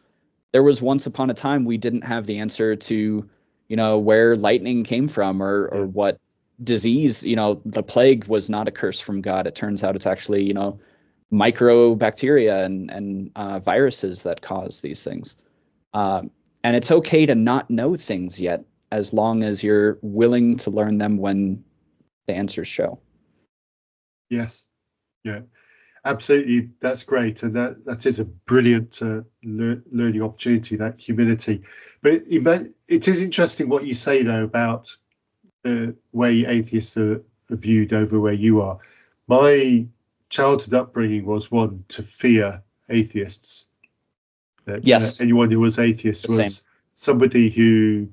[SPEAKER 2] There was once upon a time we didn't have the answer to, where lightning came from or what disease, the plague was not a curse from God. It turns out it's actually, microbacteria and viruses that cause these things. And it's okay to not know things yet, as long as you're willing to learn them when the answers show.
[SPEAKER 1] Yes. Yeah, absolutely. That's great. And that is a brilliant learning opportunity, that humility. But it is interesting what you say, though, about the way atheists are viewed over where you are. My childhood upbringing was one to fear atheists.
[SPEAKER 2] Yes.
[SPEAKER 1] Anyone who was atheist was somebody who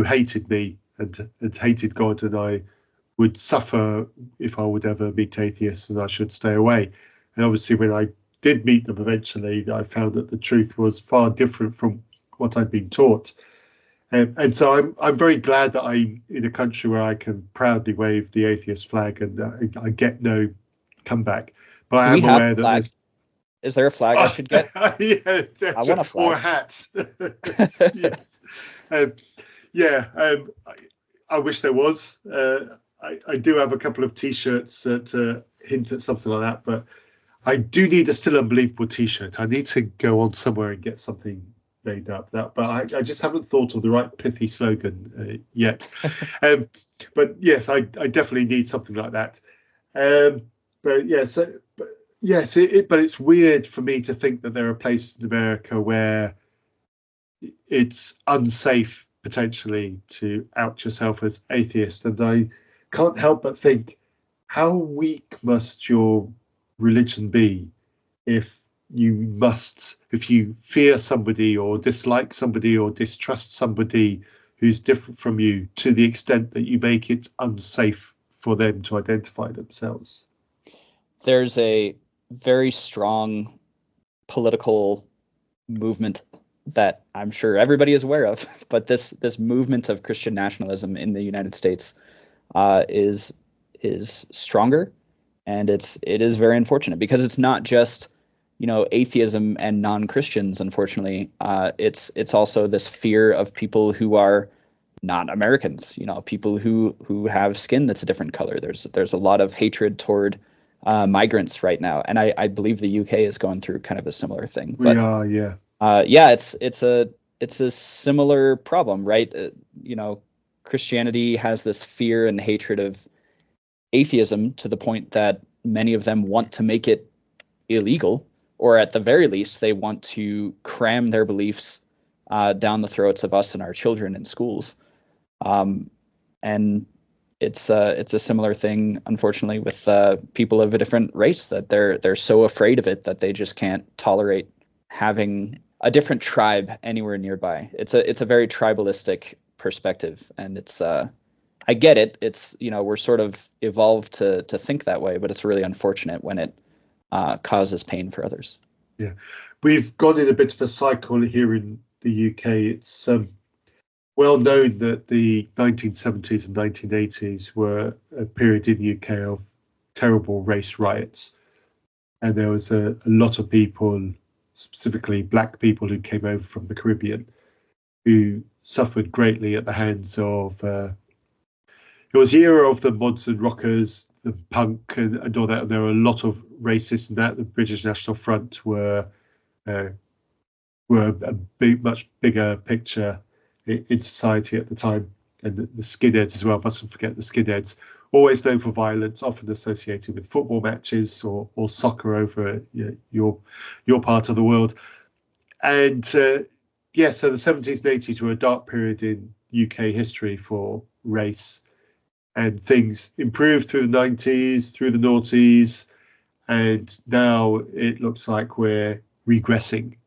[SPEAKER 1] hated me and hated God, and I would suffer if I would ever meet atheists, and I should stay away. And obviously when I did meet them eventually, I found that the truth was far different from what I'd been taught. And so I'm very glad that I'm in a country where I can proudly wave the atheist flag, and I get no comeback. But I am aware that
[SPEAKER 2] is there a flag I should get?
[SPEAKER 1] Yeah,
[SPEAKER 2] I want a flag.
[SPEAKER 1] Or a hat. Yes. I wish there was. I do have a couple of T-shirts that hint at something like that, but I do need a Still Unbelievable T-shirt. I need to go on somewhere and get something made up. But I just haven't thought of the right pithy slogan yet. But yes, I definitely need something like that. But it's weird for me to think that there are places in America where it's unsafe potentially to out yourself as atheist, and I can't help but think, how weak must your religion be if you fear somebody or dislike somebody or distrust somebody who's different from you to the extent that you make it unsafe for them to identify themselves?
[SPEAKER 2] There's a very strong political movement that I'm sure everybody is aware of, but this movement of Christian nationalism in the United States is stronger, and it is very unfortunate, because it's not just atheism and non-Christians. Unfortunately, it's also this fear of people who are not Americans, people who have skin that's a different color. There's a lot of hatred toward migrants right now, and I believe the UK is going through kind of a similar thing. It's a similar problem, right? Christianity has this fear and hatred of atheism to the point that many of them want to make it illegal, or at the very least, they want to cram their beliefs down the throats of us and our children in schools. And it's a similar thing, unfortunately, with people of a different race, that they're so afraid of it that they just can't tolerate having a different tribe anywhere nearby. It's a very tribalistic perspective, and I get it. It's we're sort of evolved to think that way, but it's really unfortunate when it causes pain for others.
[SPEAKER 1] Yeah, we've gone in a bit of a cycle here in the UK. It's well known that the 1970s and 1980s were a period in the UK of terrible race riots, and there was a lot of people, specifically black people, who came over from the Caribbean, who suffered greatly at the hands of it was the era of the mods and rockers, the punk and all that, and there were a lot of racists in that. The British National Front were a much bigger picture in society at the time, and the skinheads as well. Mustn't forget the skinheads, always known for violence, often associated with football matches or soccer over your part of the world. And so the 70s and 80s were a dark period in UK history for race, and things improved through the 90s, through the noughties, and now it looks like we're regressing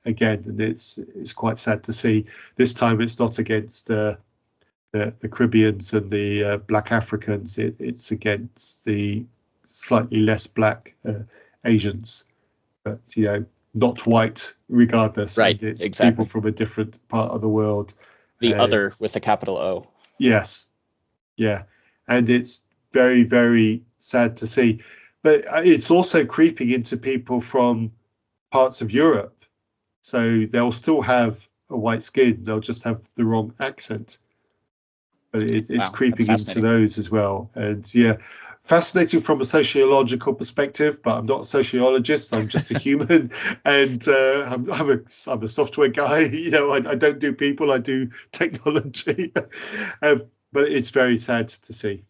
[SPEAKER 1] again, and it's quite sad to see. This time it's not against the Caribbeans and the black Africans, it's against the slightly less black Asians, but not white regardless.
[SPEAKER 2] Right,
[SPEAKER 1] and it's
[SPEAKER 2] exactly.
[SPEAKER 1] People from a different part of the world.
[SPEAKER 2] The other with a capital O.
[SPEAKER 1] Yes. Yeah. and it's very, very sad to see. But it's also creeping into people from parts of Europe. So they'll still have a white skin, they'll just have the wrong accent. But it's creeping into those as well. And yeah, fascinating from a sociological perspective, but I'm not a sociologist. I'm just a human, and I'm a software guy. You know, I don't do people, I do technology. But it's very sad to see.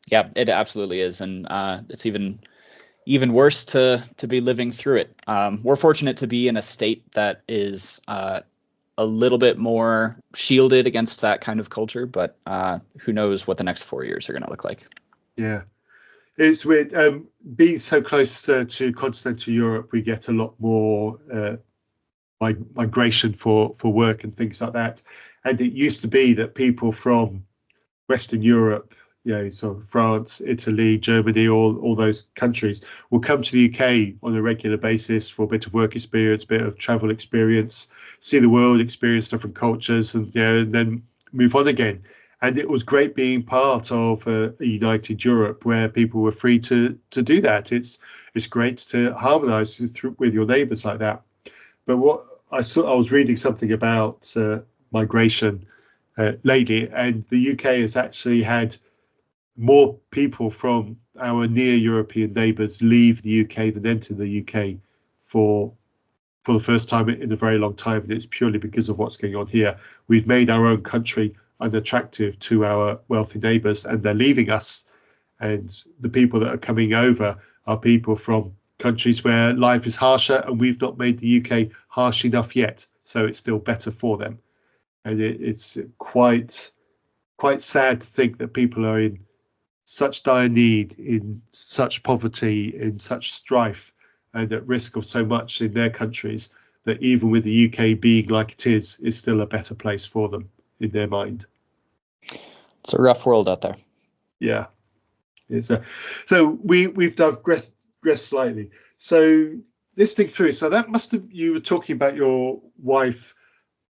[SPEAKER 2] Yeah, it absolutely is, and it's even worse to be living through it. We're fortunate to be in a state that is a little bit more shielded against that kind of culture, but who knows what the next 4 years are going to look like.
[SPEAKER 1] Yeah, it's weird. Being so close to continental Europe, we get a lot more migration for work and things like that. And it used to be that people from Western Europe, you know, so France, Italy, Germany, all those countries will come to the UK on a regular basis for a bit of work experience, a bit of travel experience, see the world, experience different cultures, and and then move on again. And it was great being part of a united Europe where people were free to do that. It's great to harmonise with your neighbours like that. But what I was reading something about migration lately, and the UK has actually had more people from our near European neighbours leave the UK than enter the UK for the first time in a very long time, and it's purely because of what's going on here. We've made our own country unattractive to our wealthy neighbours, and they're leaving us. And the people that are coming over are people from countries where life is harsher, and we've not made the UK harsh enough yet, so it's still better for them. And it's quite sad to think that people are in such dire need, in such poverty, in such strife, and at risk of so much in their countries, that even with the UK being like it is still a better place for them in their mind.
[SPEAKER 2] It's a rough world out there.
[SPEAKER 1] Yeah, it's so we've digressed slightly. So listening through, so that must have, you were talking about your wife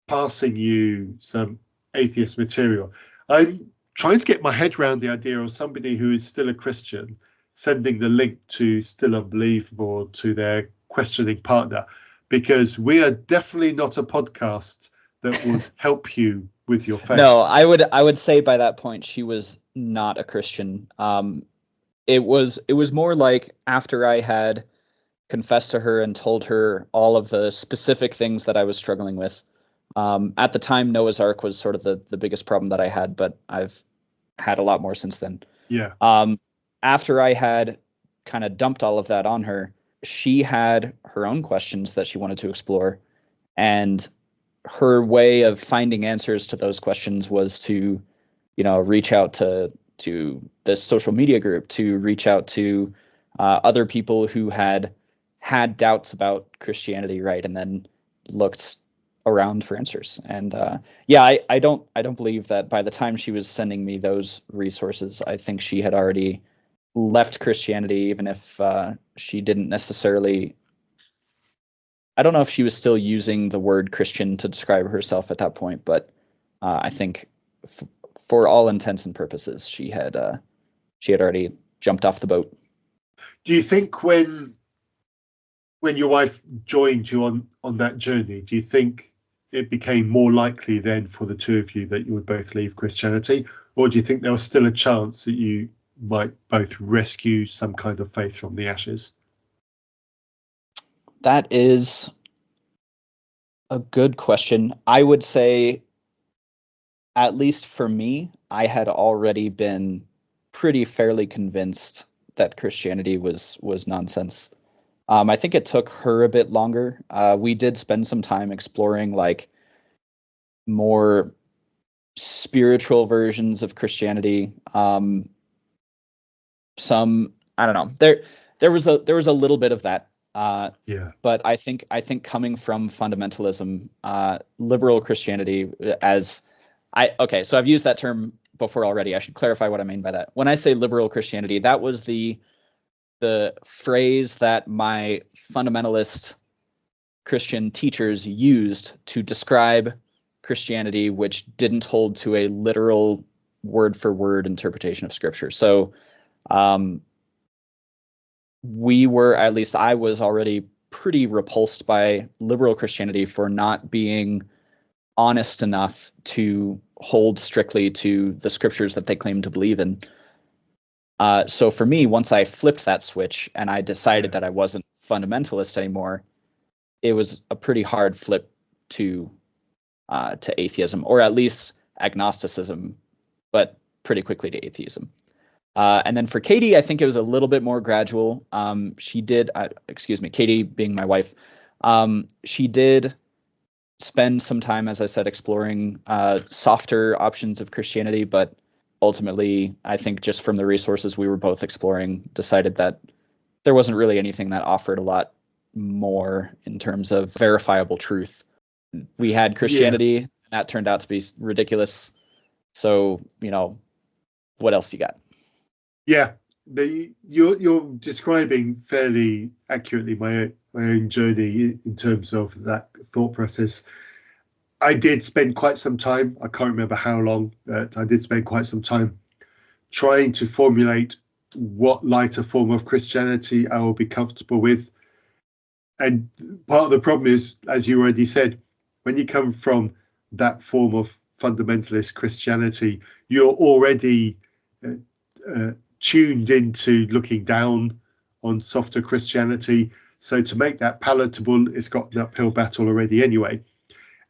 [SPEAKER 1] passing you some atheist material. I'm trying to get my head around the idea of somebody who is still a Christian sending the link to Still Unbelievable to their questioning partner, because we are definitely not a podcast that would help you with your faith.
[SPEAKER 2] No, I would say by that point she was not a Christian. It was more like after I had confessed to her and told her all of the specific things that I was struggling with. At the time, Noah's Ark was sort of the biggest problem that I had, but I've had a lot more since then.
[SPEAKER 1] Yeah.
[SPEAKER 2] After I had kind of dumped all of that on her, she had her own questions that she wanted to explore, and her way of finding answers to those questions was to, reach out to this social media group, to reach out to other people who had doubts about Christianity, right, and then looked around for answers. And I don't believe that by the time she was sending me those resources, I think she had already left Christianity, even if she didn't necessarily. I don't know if she was still using the word Christian to describe herself at that point, but I think for all intents and purposes, she had already jumped off the boat.
[SPEAKER 1] Do you think when your wife joined you on that journey, do you think it became more likely then for the two of you that you would both leave Christianity, or do you think there was still a chance that you might both rescue some kind of faith from the ashes?
[SPEAKER 2] That is a good question. I would say, at least for me, I had already been pretty fairly convinced that Christianity was nonsense. I think it took her a bit longer. We did spend some time exploring like more spiritual versions of Christianity. Some, I don't know. There was a little bit of that. But I think coming from fundamentalism, liberal Christianity, so I've used that term before already. I should clarify what I mean by that. When I say liberal Christianity, that was the phrase that my fundamentalist Christian teachers used to describe Christianity, which didn't hold to a literal word for word interpretation of Scripture. So we were, at least I was already pretty repulsed by liberal Christianity for not being honest enough to hold strictly to the scriptures that they claim to believe in. So for me, once I flipped that switch and I decided that I wasn't fundamentalist anymore, it was a pretty hard flip to atheism, or at least agnosticism, but pretty quickly to atheism. And then for Katie, I think it was a little bit more gradual. She did, Katie being my wife, she did spend some time, as I said, exploring softer options of Christianity, but ultimately, I think just from the resources we were both exploring, decided that there wasn't really anything that offered a lot more in terms of verifiable truth. We had Christianity, and that turned out to be ridiculous. So, what else you got?
[SPEAKER 1] Yeah, you're describing fairly accurately my own journey in terms of that thought process. I did spend quite some time, I can't remember how long, but I did spend quite some time trying to formulate what lighter form of Christianity I will be comfortable with. And part of the problem is, as you already said, when you come from that form of fundamentalist Christianity, you're already tuned into looking down on softer Christianity. So to make that palatable, it's got an uphill battle already anyway.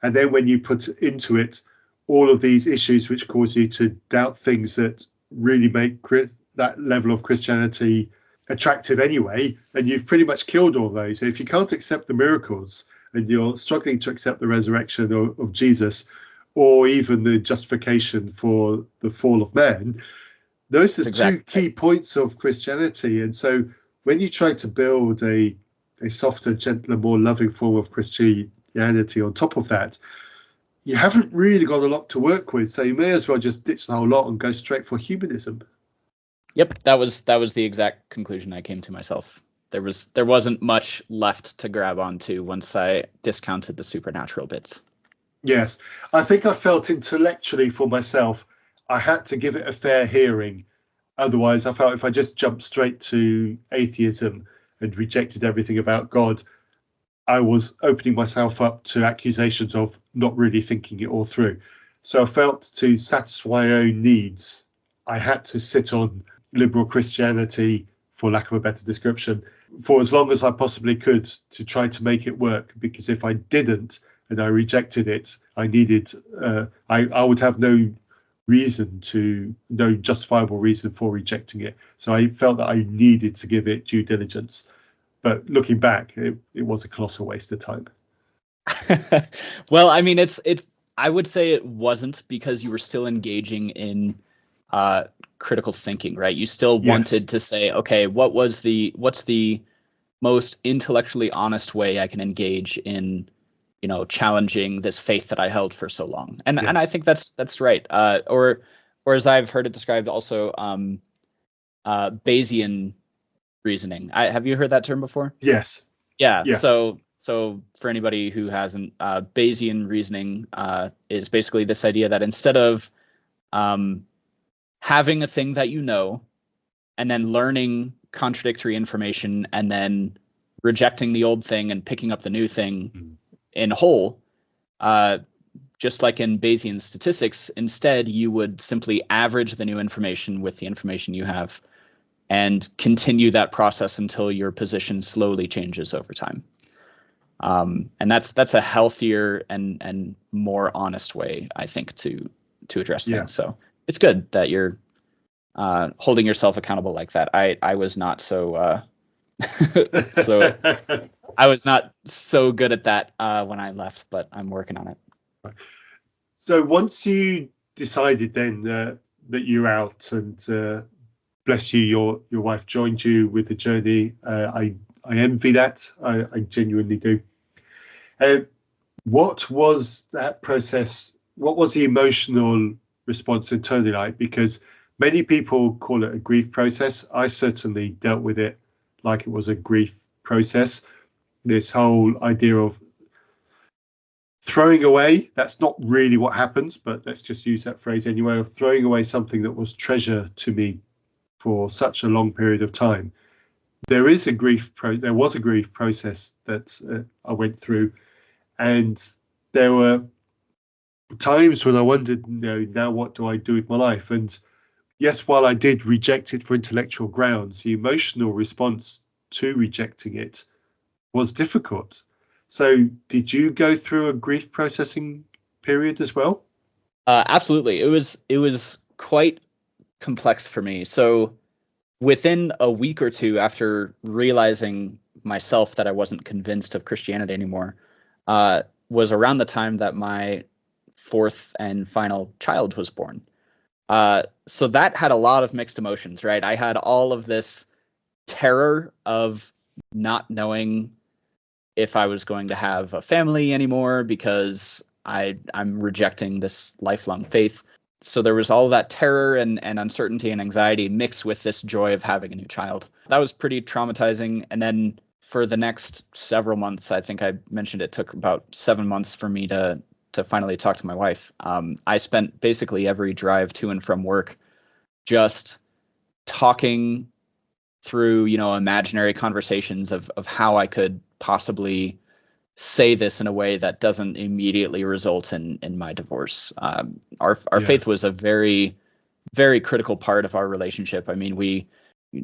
[SPEAKER 1] And then when you put into it all of these issues which cause you to doubt things that really make that level of Christianity attractive anyway, and you've pretty much killed all those. So if you can't accept the miracles and you're struggling to accept the resurrection of Jesus, or even the justification for the fall of man, those are two key points of Christianity. And so when you try to build a softer, gentler, more loving form of Christianity on top of that, you haven't really got a lot to work with. So you may as well just ditch the whole lot and go straight for humanism.
[SPEAKER 2] Yep, that was the exact conclusion I came to myself. There wasn't much left to grab onto once I discounted the supernatural bits.
[SPEAKER 1] Yes, I think I felt intellectually for myself I had to give it a fair hearing. Otherwise, I felt if I just jumped straight to atheism and rejected everything about God, I was opening myself up to accusations of not really thinking it all through. So I felt to satisfy my own needs, I had to sit on liberal Christianity, for lack of a better description, for as long as I possibly could to try to make it work. Because if I didn't and I rejected it, I needed, I would have no justifiable reason for rejecting it. So I felt that I needed to give it due diligence. But looking back, it was a colossal waste of time.
[SPEAKER 2] Well, I mean, I would say it wasn't, because you were still engaging in critical thinking, right? You still wanted to say, okay, what's the most intellectually honest way I can engage in, challenging this faith that I held for so long. And I think that's right. Or as I've heard it described also, Bayesian reasoning. Have you heard that term before?
[SPEAKER 1] Yes.
[SPEAKER 2] Yeah. Yes. So for anybody who hasn't, Bayesian reasoning is basically this idea that instead of having a thing that and then learning contradictory information and then rejecting the old thing and picking up the new thing in whole, just like in Bayesian statistics, instead you would simply average the new information with the information you have and continue that process until your position slowly changes over time. And that's a healthier and more honest way, I think, to address things. So it's good that you're holding yourself accountable like that. I was not so so I was not so good at that when I left, but I'm working on it.
[SPEAKER 1] So once you decided then that you're out, and bless you, your wife joined you with the journey. I envy that. I genuinely do. What was that process? What was the emotional response internally like? Because many people call it a grief process. I certainly dealt with it like it was a grief process. This whole idea of throwing away, that's not really what happens, but let's just use that phrase anyway, of throwing away something that was treasure to me for such a long period of time. There was a grief process that I went through, and there were times when I wondered, now what do I do with my life? And yes, while I did reject it for intellectual grounds, the emotional response to rejecting it was difficult. So did you go through a grief processing period as well?
[SPEAKER 2] Absolutely. It was quite complex for me. So within a week or two after realizing myself that I wasn't convinced of Christianity anymore, was around the time that my fourth and final child was born. So that had a lot of mixed emotions, right? I had all of this terror of not knowing if I was going to have a family anymore because I'm rejecting this lifelong faith. So there was all that terror and uncertainty and anxiety mixed with this joy of having a new child. That was pretty traumatizing. And then for the next several months, I think I mentioned it took about 7 months for me to finally talk to my wife. I spent basically every drive to and from work just talking through, imaginary conversations of how I could possibly say this in a way that doesn't immediately result in my divorce. Our faith was a very, very critical part of our relationship. I mean, we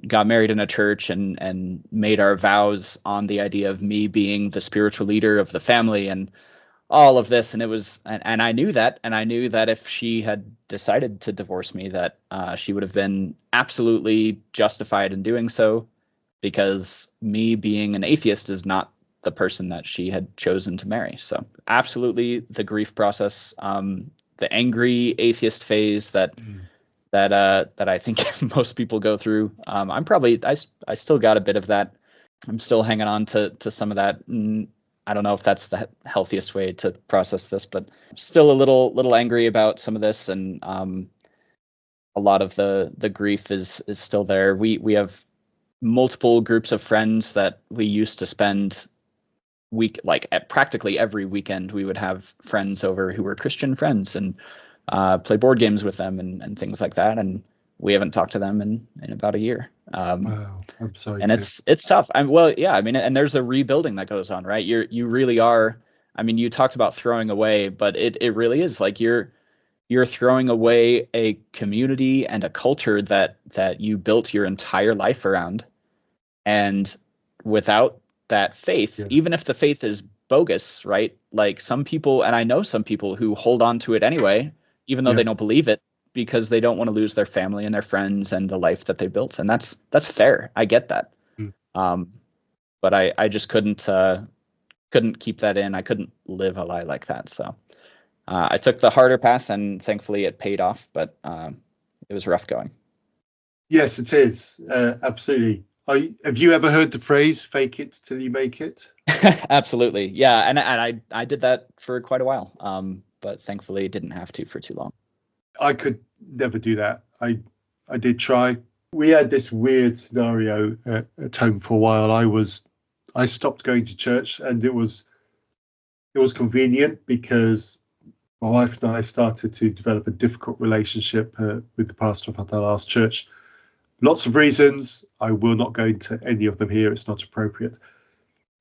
[SPEAKER 2] got married in a church and made our vows on the idea of me being the spiritual leader of the family and all of this. And it was, and I knew that, and I knew that if she had decided to divorce me, that she would have been absolutely justified in doing so, because me being an atheist is not the person that she had chosen to marry. So absolutely the grief process, the angry atheist phase that I think most people go through. I still got a bit of that. I'm still hanging on to some of that. I don't know if that's the healthiest way to process this, but still a little angry about some of this, and a lot of the grief is still there. We have multiple groups of friends that we used to spend at practically every weekend. We would have friends over who were Christian friends and play board games with them and things like that. And we haven't talked to them in about a year.
[SPEAKER 1] Wow, I'm sorry.
[SPEAKER 2] And it's tough. And there's a rebuilding that goes on, right? You really are. I mean, you talked about throwing away, but it really is like you're throwing away a community and a culture that you built your entire life around. And without that faith, even if the faith is bogus, right? Like some people, and I know some people who hold on to it anyway, even though they don't believe it, because they don't want to lose their family and their friends and the life that they built. And that's fair. I get that. But I just couldn't keep that in. I couldn't live a lie like that. So I took the harder path, and thankfully it paid off, but it was rough going.
[SPEAKER 1] Yes, it is. Absolutely. Have you ever heard the phrase "fake it till you make it"?
[SPEAKER 2] Absolutely. Yeah. And I did that for quite a while. But thankfully it didn't have to for too long.
[SPEAKER 1] I could never do that. I did try. We had this weird scenario at home for a while. I stopped going to church, and it was convenient because my wife and I started to develop a difficult relationship with the pastor of our last church. Lots of reasons. I will not go into any of them here. It's not appropriate.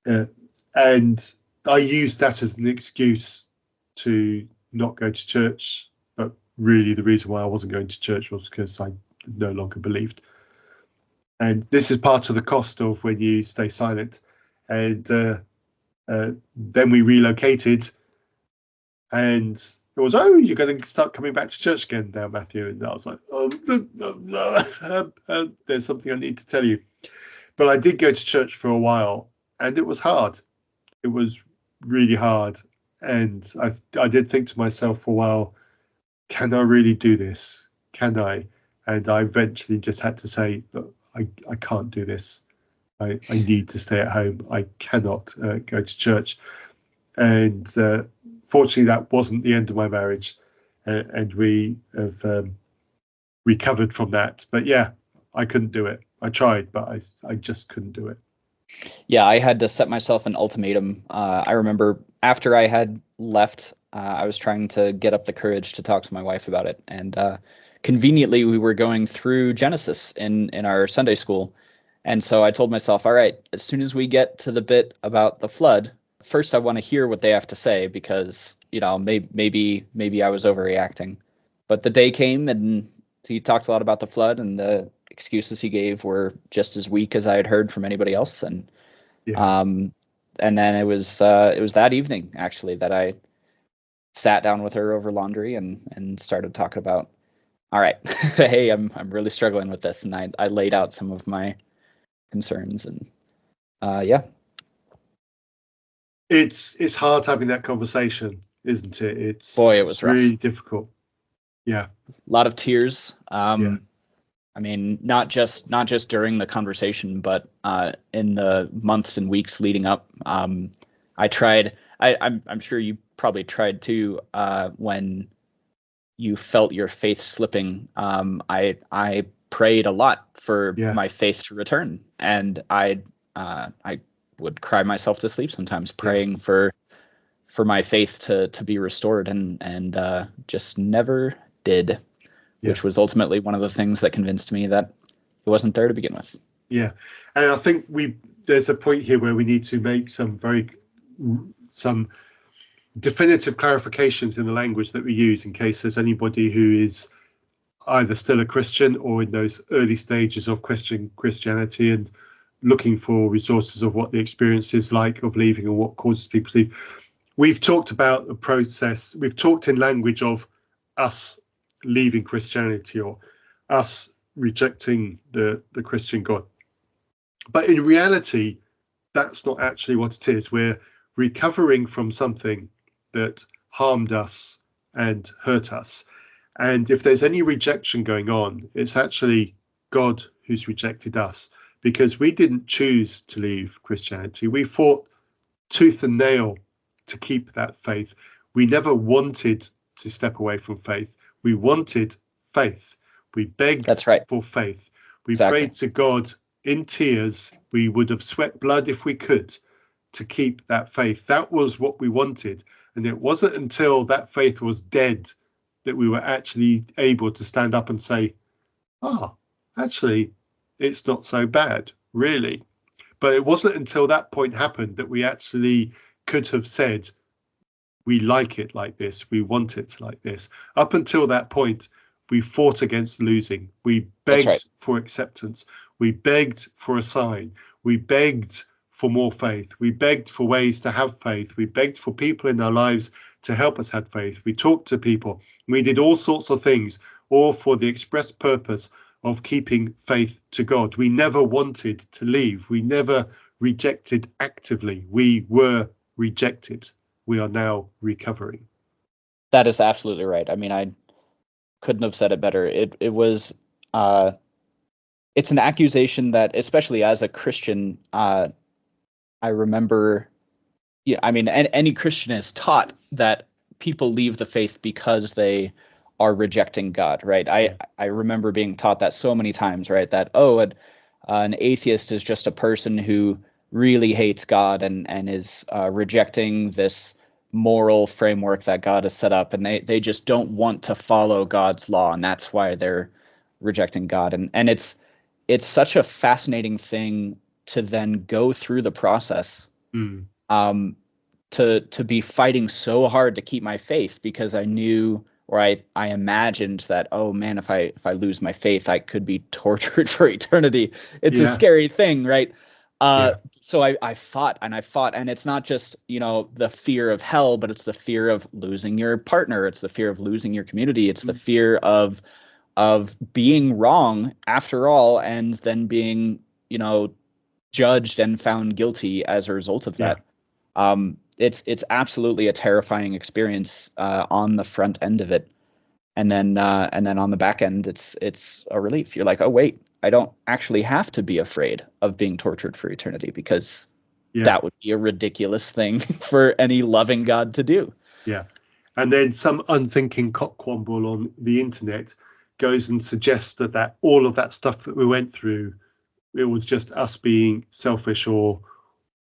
[SPEAKER 1] And I used that as an excuse to not go to church. But really the reason why I wasn't going to church was because I no longer believed. And this is part of the cost of when you stay silent. And then we relocated, and it was, you're going to start coming back to church again now, Matthew. And I was like, there's something I need to tell you. But I did go to church for a while, and it was hard. It was really hard. And I did think to myself for a while, can I really do this? Can I? And I eventually just had to say, look, I can't do this. I need to stay at home. I cannot go to church. And fortunately, that wasn't the end of my marriage. And we have recovered from that. But yeah, I couldn't do it. I tried, but I just couldn't do it.
[SPEAKER 2] Yeah, I had to set myself an ultimatum. I remember after I had left, I was trying to get up the courage to talk to my wife about it. And conveniently, we were going through Genesis in our Sunday school. And so I told myself, all right, as soon as we get to the bit about the flood, first I want to hear what they have to say because, maybe I was overreacting. But the day came and he talked a lot about the flood, and the excuses he gave were just as weak as I had heard from anybody else. And and then it was that evening actually that I sat down with her over laundry and started talking about, all right, hey, I'm really struggling with this, and I laid out some of my concerns, and
[SPEAKER 1] it's hard having that conversation, isn't it? It
[SPEAKER 2] was
[SPEAKER 1] really
[SPEAKER 2] rough.
[SPEAKER 1] difficult. Yeah,
[SPEAKER 2] a lot of tears. I mean, not just during the conversation, but in the months and weeks leading up. I tried. I'm sure you probably tried too. When you felt your faith slipping, I prayed a lot for my faith to return, and I would cry myself to sleep sometimes praying for my faith to be restored, and just never did. Which was ultimately one of the things that convinced me that it wasn't there to begin with.
[SPEAKER 1] Yeah, and I think there's a point here where we need to make some definitive clarifications in the language that we use in case there's anybody who is either still a Christian or in those early stages of Christianity and looking for resources of what the experience is like of leaving and what causes people to leave. We've talked about the process. We've talked in language of us leaving Christianity or us rejecting the Christian God. But in reality, that's not actually what it is. We're recovering from something that harmed us and hurt us. And if there's any rejection going on, it's actually God who's rejected us because we didn't choose to leave Christianity. We fought tooth and nail to keep that faith. We never wanted to step away from faith. We wanted faith. We begged for faith. We prayed to God in tears. We would have sweat blood if we could to keep that faith. That was what we wanted. And it wasn't until that faith was dead that we were actually able to stand up and say, actually, it's not so bad, really. But it wasn't until that point happened that we actually could have said, we like it like this. We want it like this. Up until that point, we fought against losing. We begged for acceptance. We begged for a sign. We begged for more faith. We begged for ways to have faith. We begged for people in our lives to help us have faith. We talked to people. We did all sorts of things, all for the express purpose of keeping faith to God. We never wanted to leave. We never rejected actively. We were rejected. We are now recovering.
[SPEAKER 2] That is absolutely right. I mean, I couldn't have said it better. It was, it's an accusation that, especially as a Christian, I remember, and any Christian is taught that people leave the faith because they are rejecting God, right? I remember being taught that so many times, right? That, an atheist is just a person who really hates God and is rejecting this moral framework that God has set up, and they just don't want to follow God's law, and that's why they're rejecting God. And it's such a fascinating thing to then go through the process, to be fighting so hard to keep my faith because I knew, or I imagined that, oh man, if I lose my faith, I could be tortured for eternity. It's a scary thing, right? So I fought, and it's not just, the fear of hell, but it's the fear of losing your partner. It's the fear of losing your community. It's the fear of being wrong after all, and then being, judged and found guilty as a result of that. It's absolutely a terrifying experience on the front end of it. And then on the back end, it's a relief. You're like, oh wait, I don't actually have to be afraid of being tortured for eternity because that would be a ridiculous thing for any loving God to do.
[SPEAKER 1] Yeah. And then some unthinking cockwomble on the internet goes and suggests that all of that stuff that we went through, it was just us being selfish or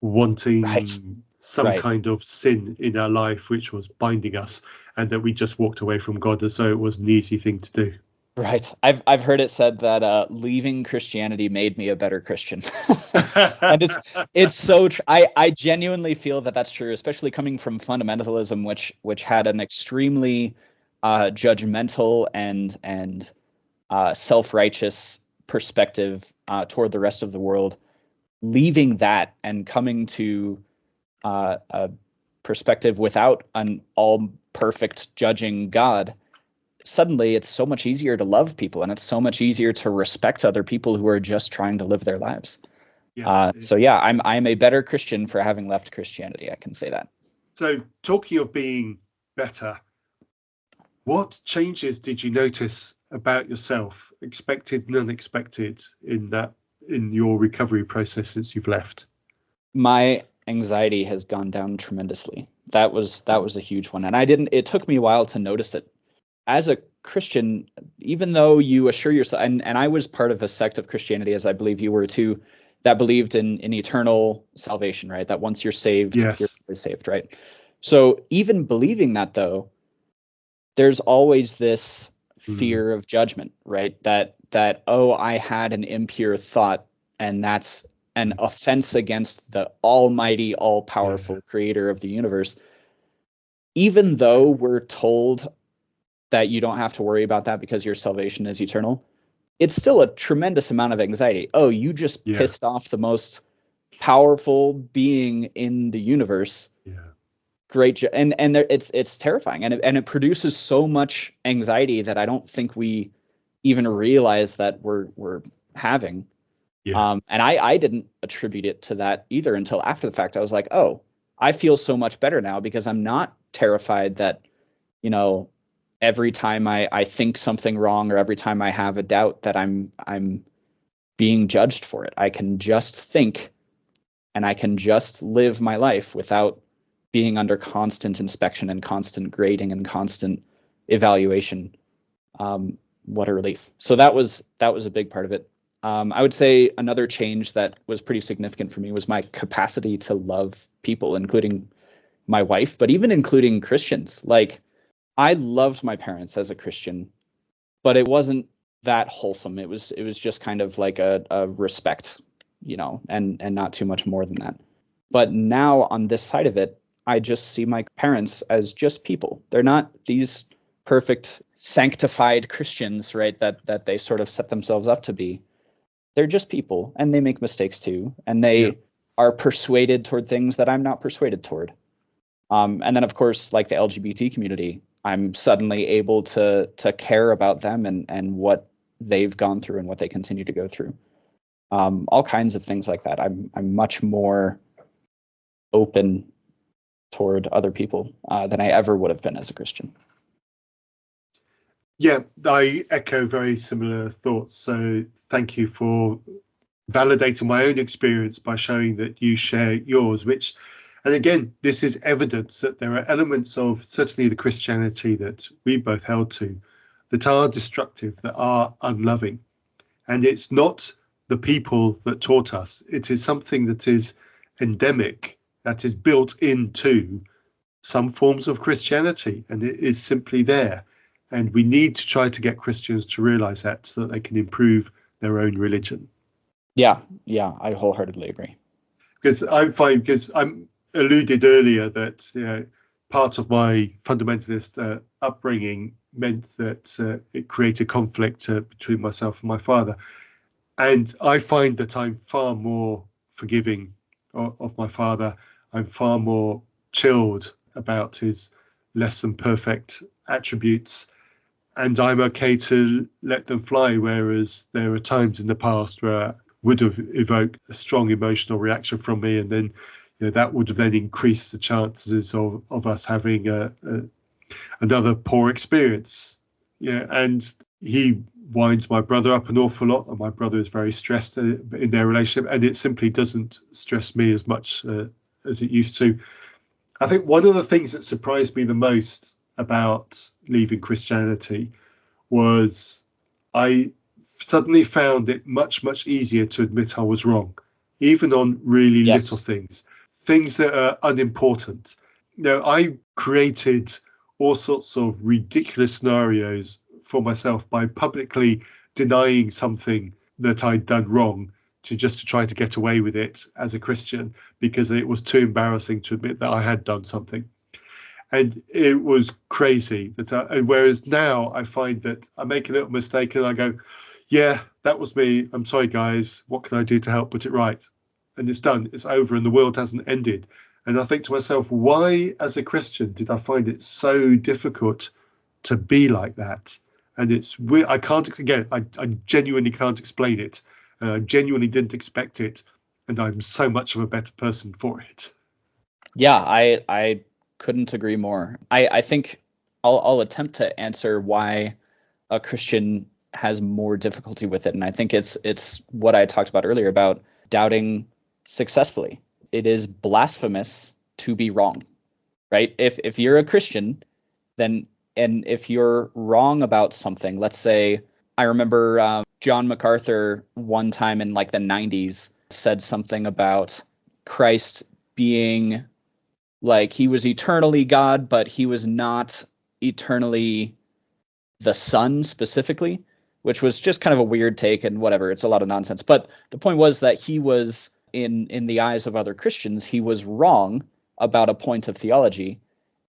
[SPEAKER 1] wanting
[SPEAKER 2] Right.
[SPEAKER 1] some
[SPEAKER 2] Right.
[SPEAKER 1] kind of sin in our life which was binding us, and that we just walked away from God as though it was an easy thing to do.
[SPEAKER 2] Right. I've heard it said that leaving Christianity made me a better Christian. And it's so I genuinely feel that that's true, especially coming from fundamentalism, which had an extremely judgmental and self-righteous perspective toward the rest of the world. Leaving that and coming to a perspective without an all perfect judging God, suddenly it's so much easier to love people, and it's so much easier to respect other people who are just trying to live their lives.
[SPEAKER 1] Yes.
[SPEAKER 2] So yeah, I'm a better Christian for having left Christianity. I can say that.
[SPEAKER 1] So talking of being better, what changes did you notice about yourself, expected and unexpected, in your recovery process since you've left?
[SPEAKER 2] My anxiety has gone down tremendously. That was a huge one, and it took me a while to notice it. As a Christian, even though you assure yourself, and I was part of a sect of Christianity, as I believe you were too, that believed in eternal salvation, right? That once you're saved,
[SPEAKER 1] Yes.
[SPEAKER 2] you're always saved, right? So even believing that, though, there's always this fear of judgment, right? That oh, I had an impure thought, and that's an offense against the almighty, all-powerful creator of the universe. Even though we're told that you don't have to worry about that because your salvation is eternal, it's still a tremendous amount of anxiety. Oh, you just pissed off the most powerful being in the universe.
[SPEAKER 1] Yeah.
[SPEAKER 2] Great. And it's terrifying. And it produces so much anxiety that I don't think we even realize that we're having.
[SPEAKER 1] Yeah.
[SPEAKER 2] And I didn't attribute it to that either until after the fact. I was like, oh, I feel so much better now because I'm not terrified that, every time I think something wrong or every time I have a doubt that I'm being judged for it. I can just think and I can just live my life without being under constant inspection and constant grading and constant evaluation. What a relief. So that was a big part of it. I would say another change that was pretty significant for me was my capacity to love people, including my wife, but even including Christians. Like, I loved my parents as a Christian, but it wasn't that wholesome. It was just kind of like a respect, and not too much more than that. But now on this side of it, I just see my parents as just people. They're not these perfect, sanctified Christians, right? That they sort of set themselves up to be. They're just people, and they make mistakes too, and they are persuaded toward things that I'm not persuaded toward. And then, of course, like the LGBT community, I'm suddenly able to care about them and what they've gone through and what they continue to go through. All kinds of things like that. I'm much more open toward other people than I ever would have been as a Christian.
[SPEAKER 1] Yeah, I echo very similar thoughts. So thank you for validating my own experience by showing that you share yours, which, and again, this is evidence that there are elements of certainly the Christianity that we both held to that are destructive, that are unloving. And it's not the people that taught us. It is something that is endemic, that is built into some forms of Christianity, and it is simply there. And we need to try to get Christians to realize that so that they can improve their own religion.
[SPEAKER 2] Yeah, I wholeheartedly agree.
[SPEAKER 1] Because I'm alluded earlier that part of my fundamentalist upbringing meant that it created conflict between myself and my father. And I find that I'm far more forgiving of my father. I'm far more chilled about his less than perfect attributes. And I'm okay to let them fly, whereas there are times in the past where I would have evoked a strong emotional reaction from me, and then that would have then increased the chances of us having another poor experience. And he winds my brother up an awful lot, and my brother is very stressed in their relationship, and it simply doesn't stress me as much as it used to. I think one of the things that surprised me the most about leaving Christianity was I suddenly found it much, much easier to admit I was wrong, even on really little things. things that are unimportant. I created all sorts of ridiculous scenarios for myself by publicly denying something that I'd done wrong to try to get away with it as a Christian, because it was too embarrassing to admit that I had done something. And it was crazy. Whereas now I find that I make a little mistake and I go, yeah, that was me. I'm sorry, guys. What can I do to help put it right? And it's done. It's over and the world hasn't ended. And I think to myself, why as a Christian did I find it so difficult to be like that? And it's weird. I genuinely can't explain it. I genuinely didn't expect it. And I'm so much of a better person for it.
[SPEAKER 2] Yeah, I couldn't agree more. I think I'll attempt to answer why a Christian has more difficulty with it. And I think it's what I talked about earlier about doubting successfully. It is blasphemous to be wrong, right? If you're a Christian, then, and if you're wrong about something, let's say, I remember John MacArthur one time in like the 90s said something about Christ being like, he was eternally God, but he was not eternally the Son specifically, which was just kind of a weird take and whatever. It's a lot of nonsense. But the point was that he was, in the eyes of other Christians, he was wrong about a point of theology,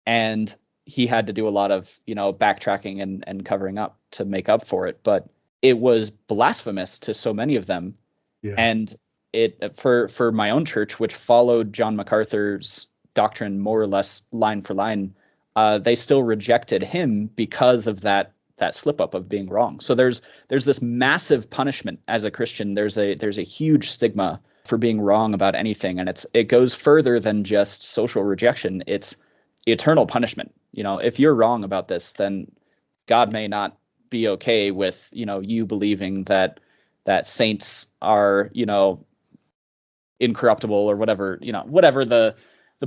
[SPEAKER 2] and he had to do a lot of, backtracking and covering up to make up for it. But it was blasphemous to so many of them.
[SPEAKER 1] Yeah.
[SPEAKER 2] And it for my own church, which followed John MacArthur's doctrine more or less line for line, they still rejected him because of that slip up of being wrong. So there's this massive punishment as a Christian. There's a huge stigma for being wrong about anything, and it goes further than just social rejection. It's eternal punishment. If you're wrong about this, then God may not be okay with you believing that saints are incorruptible or whatever. Whatever the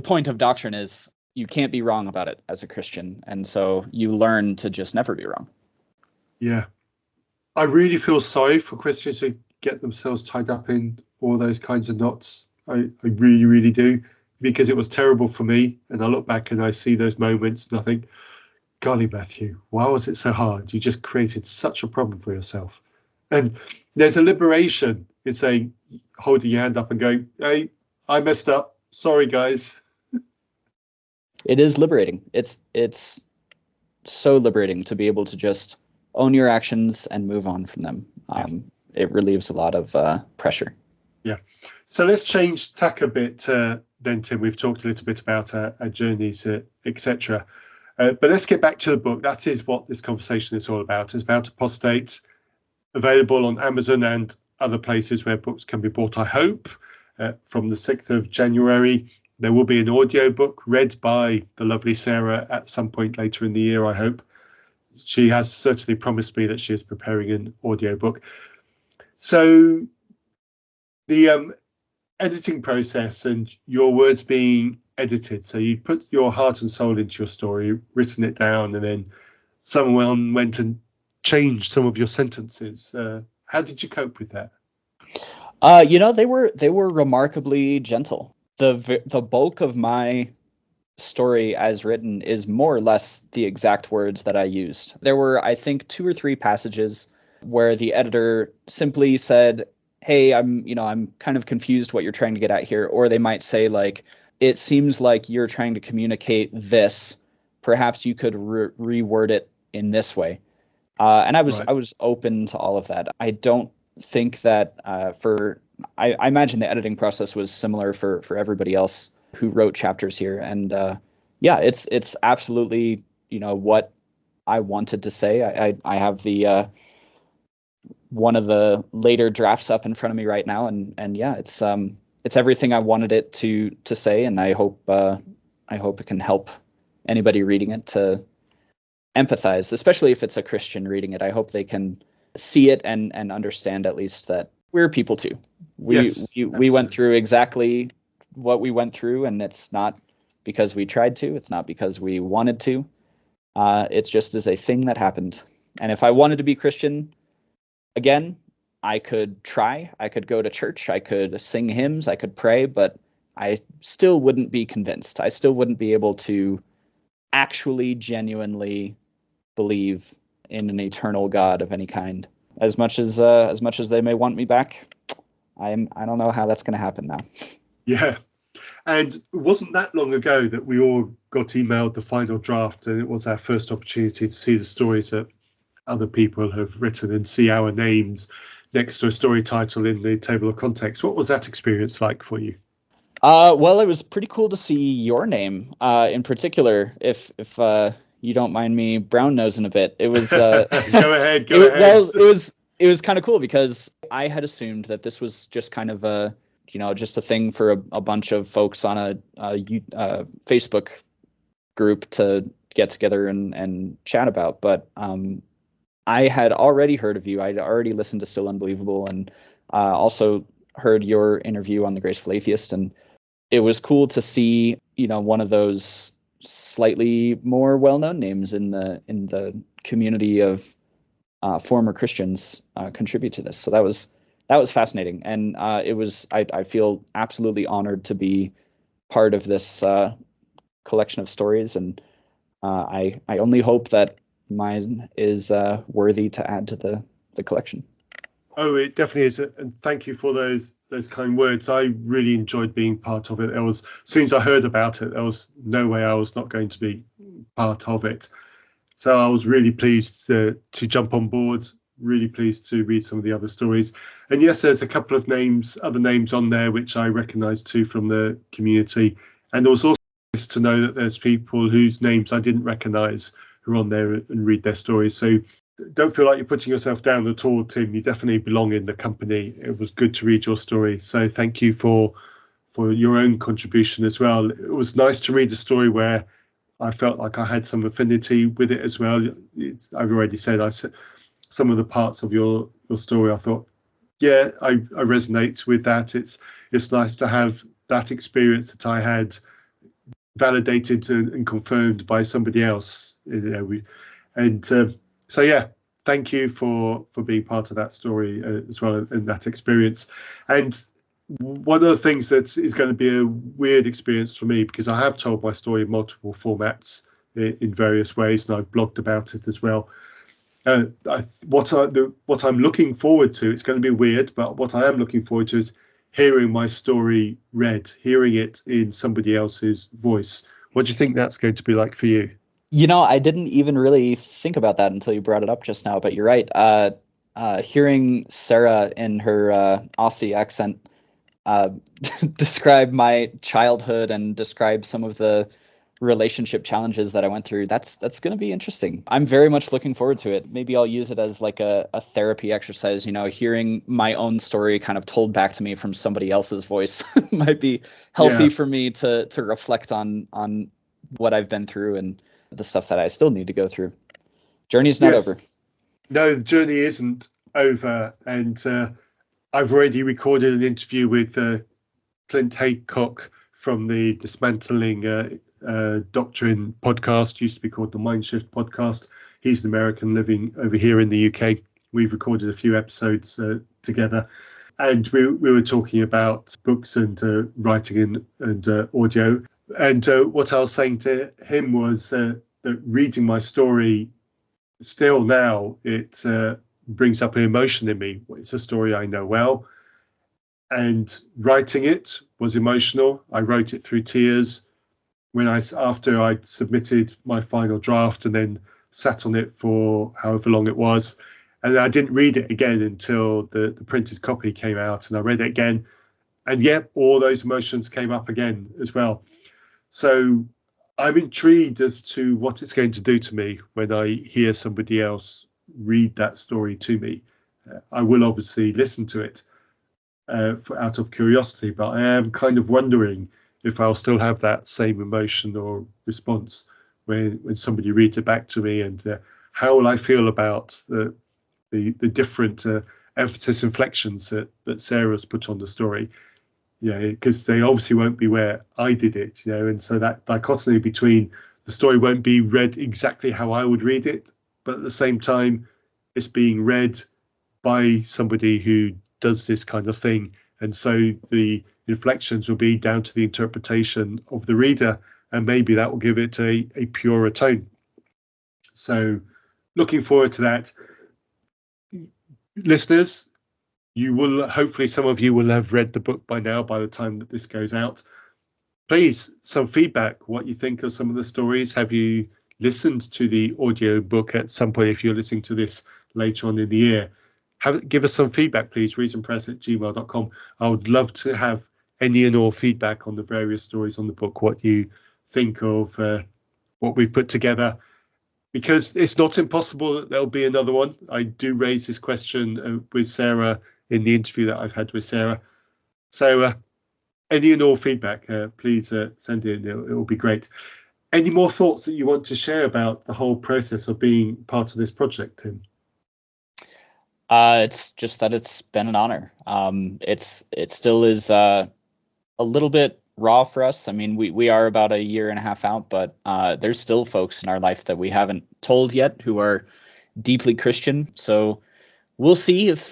[SPEAKER 2] point of doctrine is, you can't be wrong about it as a Christian, and so you learn to just never be wrong.
[SPEAKER 1] Yeah, I really feel sorry for Christians who get themselves tied up in all those kinds of knots. I really, really do, because it was terrible for me. And I look back and I see those moments and I think, golly, Matthew, why was it so hard? You just created such a problem for yourself. And there's a liberation in saying, holding your hand up and going, hey, I messed up. Sorry, guys.
[SPEAKER 2] It is liberating. It's so liberating to be able to just own your actions and move on from them. It relieves a lot of pressure.
[SPEAKER 1] Yeah. So let's change tack a bit then, Tim. We've talked a little bit about our journeys, etc. But let's get back to the book. That is what this conversation is all about. It's about Apostate, available on Amazon and other places where books can be bought, I hope, from the 6th of January. There will be an audio book read by the lovely Sarah at some point later in the year, I hope. She has certainly promised me that she is preparing an audio book. So the editing process and your words being edited. So you put your heart and soul into your story, written it down, and then someone went and changed some of your sentences. How did you cope with that?
[SPEAKER 2] They were remarkably gentle. The bulk of my story as written is more or less the exact words that I used. There were, I think, 2 or 3 passages where the editor simply said, hey, I'm kind of confused what you're trying to get at here. Or they might say, like, it seems like you're trying to communicate this. Perhaps you could reword it in this way. And I was open to all of that. I don't think that I imagine the editing process was similar for everybody else who wrote chapters here. And it's absolutely, what I wanted to say. I have the one of the later drafts up in front of me right now, and it's everything I wanted it to say, and I hope it can help anybody reading it to empathize, especially if it's a Christian reading it. I hope they can see it and understand at least that we're people too. We went through exactly what we went through, and it's not because we tried to, it's not because we wanted to. It's just as a thing that happened. And if I wanted to be Christian again, I could try. I could go to church. I could sing hymns. I could pray. But I still wouldn't be convinced. I still wouldn't be able to actually genuinely believe in an eternal God of any kind. As much as they may want me back, I don't know how that's going to happen now.
[SPEAKER 1] Yeah. And it wasn't that long ago that we all got emailed the final draft, and it was our first opportunity to see the stories that other people have written and see our names next to a story title in the table of contents. What was that experience like for you?
[SPEAKER 2] Well, it was pretty cool to see your name in particular, if you don't mind me brown nosing a bit. It was
[SPEAKER 1] go ahead.
[SPEAKER 2] Well, it was kind of cool because I had assumed that this was just kind of just a thing for a bunch of folks on a Facebook group to get together and chat about. But I had already heard of you. I'd already listened to Still Unbelievable, and also heard your interview on the Graceful Atheist, and it was cool to see, one of those slightly more well-known names in the community of former Christians contribute to this. So that was fascinating, and I feel absolutely honored to be part of this collection of stories, and I only hope that mine is worthy to add to the collection.
[SPEAKER 1] Oh, it definitely is, and thank you for those kind words. I really enjoyed being part of it. As soon as I heard about it, there was no way I was not going to be part of it. So I was really pleased to jump on board. Really pleased to read some of the other stories. And yes, there's a couple of other names on there which I recognise too from the community. And it was also nice to know that there's people whose names I didn't recognise who are on there and read their stories. So don't feel like you're putting yourself down at all, Tim. You definitely belong in the company. It was good to read your story. So thank you for your own contribution as well. It was nice to read a story where I felt like I had some affinity with it as well. I've already said some of the parts of your story, I thought, yeah, I resonate with that. It's nice to have that experience that I had validated and confirmed by somebody else. So yeah, thank you for being part of that story as well, and that experience. And one of the things that is going to be a weird experience for me, because I have told my story in multiple formats in various ways, and I've blogged about it as well. What I'm looking forward to, it's going to be weird, but what I am looking forward to is hearing my story read, hearing it in somebody else's voice. What do you think that's going to be like for you?
[SPEAKER 2] I didn't even really think about that until you brought it up just now, but you're right. Hearing Sarah in her Aussie accent describe my childhood and describe some of the relationship challenges that I went through, that's going to be interesting. I'm very much looking forward to it. Maybe I'll use it as like a therapy exercise, hearing my own story kind of told back to me from somebody else's voice might be healthy for me to reflect on what I've been through and the stuff that I still need to go through. Journey's not over. No,
[SPEAKER 1] the journey isn't over. And I've already recorded an interview with Clint Haycock from the Dismantling Doctrine podcast, used to be called the Mindshift podcast. He's an American living over here in the UK. We've recorded a few episodes together. And we were talking about books and writing and audio. And what I was saying to him was that reading my story still now, it brings up an emotion in me. It's a story I know well. And writing it was emotional. I wrote it through tears after I'd submitted my final draft and then sat on it for however long it was. And I didn't read it again until the printed copy came out, and I read it again. And yet all those emotions came up again as well. So I'm intrigued as to what it's going to do to me when I hear somebody else read that story to me. I will obviously listen to it out of curiosity, but I am kind of wondering if I'll still have that same emotion or response when somebody reads it back to me, and how will I feel about the different emphasis inflections that Sarah's put on the story. Because they obviously won't be where I did it, and so that dichotomy between the story won't be read exactly how I would read it, but at the same time, it's being read by somebody who does this kind of thing and so the inflections will be down to the interpretation of the reader, and maybe that will give it a purer tone. So looking forward to that. Listeners, you will, hopefully some of you will have read the book by now by the time that this goes out. Please, some feedback, what you think of some of the stories. Have you listened to the audio book at some point if you're listening to this later on in the year? Give us some feedback, please, reasonpress@gmail.com. I would love to have any and all feedback on the various stories on the book, what you think of what we've put together, because it's not impossible that there'll be another one. I do raise this question with Sarah in the interview that I've had with Sarah. So any and all feedback, please send it in. It will be great. Any more thoughts that you want to share about the whole process of being part of this project, Tim?
[SPEAKER 2] It's just that it's been an honor. It still is a little bit raw for us. I mean, we are about a year and a half out, but there's still folks in our life that we haven't told yet who are deeply Christian. So we'll see if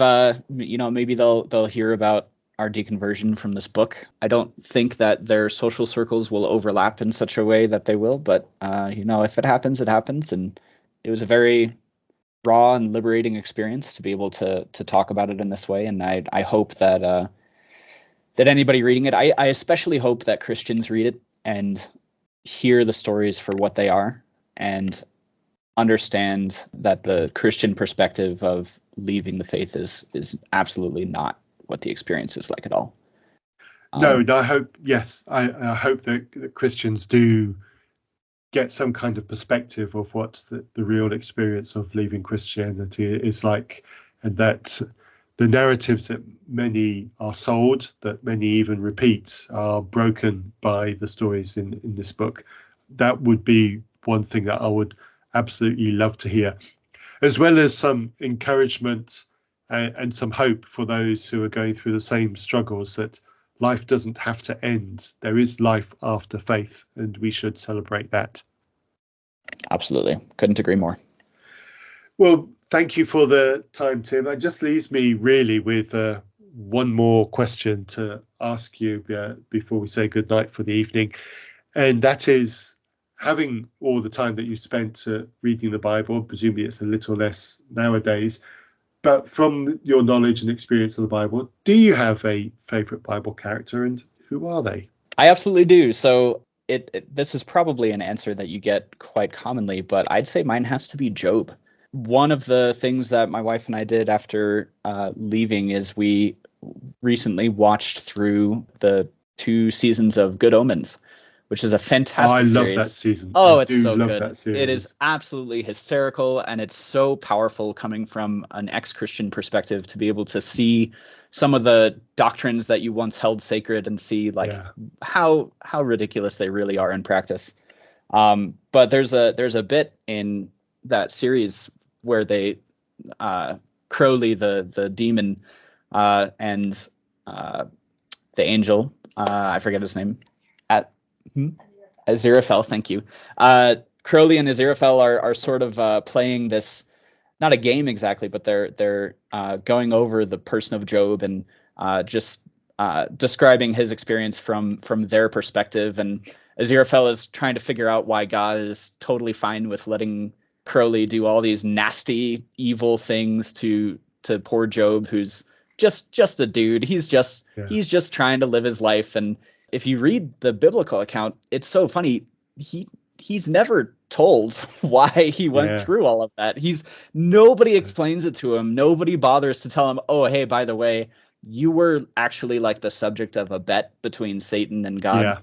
[SPEAKER 2] maybe they'll hear about our deconversion from this book. I don't think that their social circles will overlap in such a way that they will, but if it happens, it happens. And it was a very raw and liberating experience to be able to talk about it in this way. And I hope that anybody reading it, I especially hope that Christians read it and hear the stories for what they are and understand that the Christian perspective of leaving the faith is absolutely not what the experience is like at all.
[SPEAKER 1] No, I hope, yes, I hope that Christians do get some kind of perspective of what the real experience of leaving Christianity is like, and that the narratives that many are sold, that many even repeat, are broken by the stories in this book. That would be one thing that I would absolutely love to hear, as well as some encouragement and some hope for those who are going through the same struggles, that life doesn't have to end. There is life after faith, and we should celebrate that.
[SPEAKER 2] Absolutely. Couldn't agree more.
[SPEAKER 1] Well, thank you for the time, Tim. That just leaves me really with one more question to ask you before we say goodnight for the evening. And that is, having all the time that you spent reading the Bible, presumably it's a little less nowadays, but from your knowledge and experience of the Bible, do you have a favorite Bible character, and who are they?
[SPEAKER 2] I absolutely do. So this is probably an answer that you get quite commonly, but I'd say mine has to be Job. One of the things that my wife and I did after leaving is we recently watched through the 2 seasons of Good Omens, which is a fantastic series.
[SPEAKER 1] I love that season.
[SPEAKER 2] It's so good. It is absolutely hysterical, and it's so powerful coming from an ex-Christian perspective to be able to see some of the doctrines that you once held sacred and see how ridiculous they really are in practice. But there's a bit in that series where they Crowley, the demon, and the angel, I forget his name, Aziraphale, thank you. Crowley and Aziraphale are sort of playing this, not a game exactly, but they're going over the person of Job and just describing his experience from their perspective. And Aziraphale is trying to figure out why God is totally fine with letting Crowley do all these nasty, evil things to poor Job, who's just a dude. He's just trying to live his life. And if you read the biblical account, it's so funny. He's never told why he went through all of that. Nobody explains it to him. Nobody bothers to tell him, oh, hey, by the way, you were actually like the subject of a bet between Satan and God.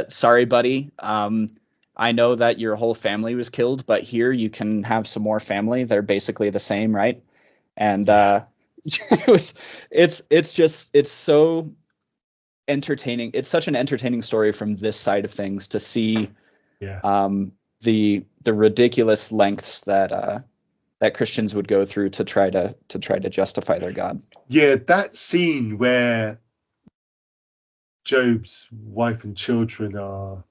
[SPEAKER 2] Sorry, buddy. I know that your whole family was killed, but here you can have some more family. They're basically the same, right? And it's so entertaining. It's such an entertaining story from this side of things to see the ridiculous lengths that Christians would go through to try to justify their God. Yeah,
[SPEAKER 1] that scene where Job's wife and children are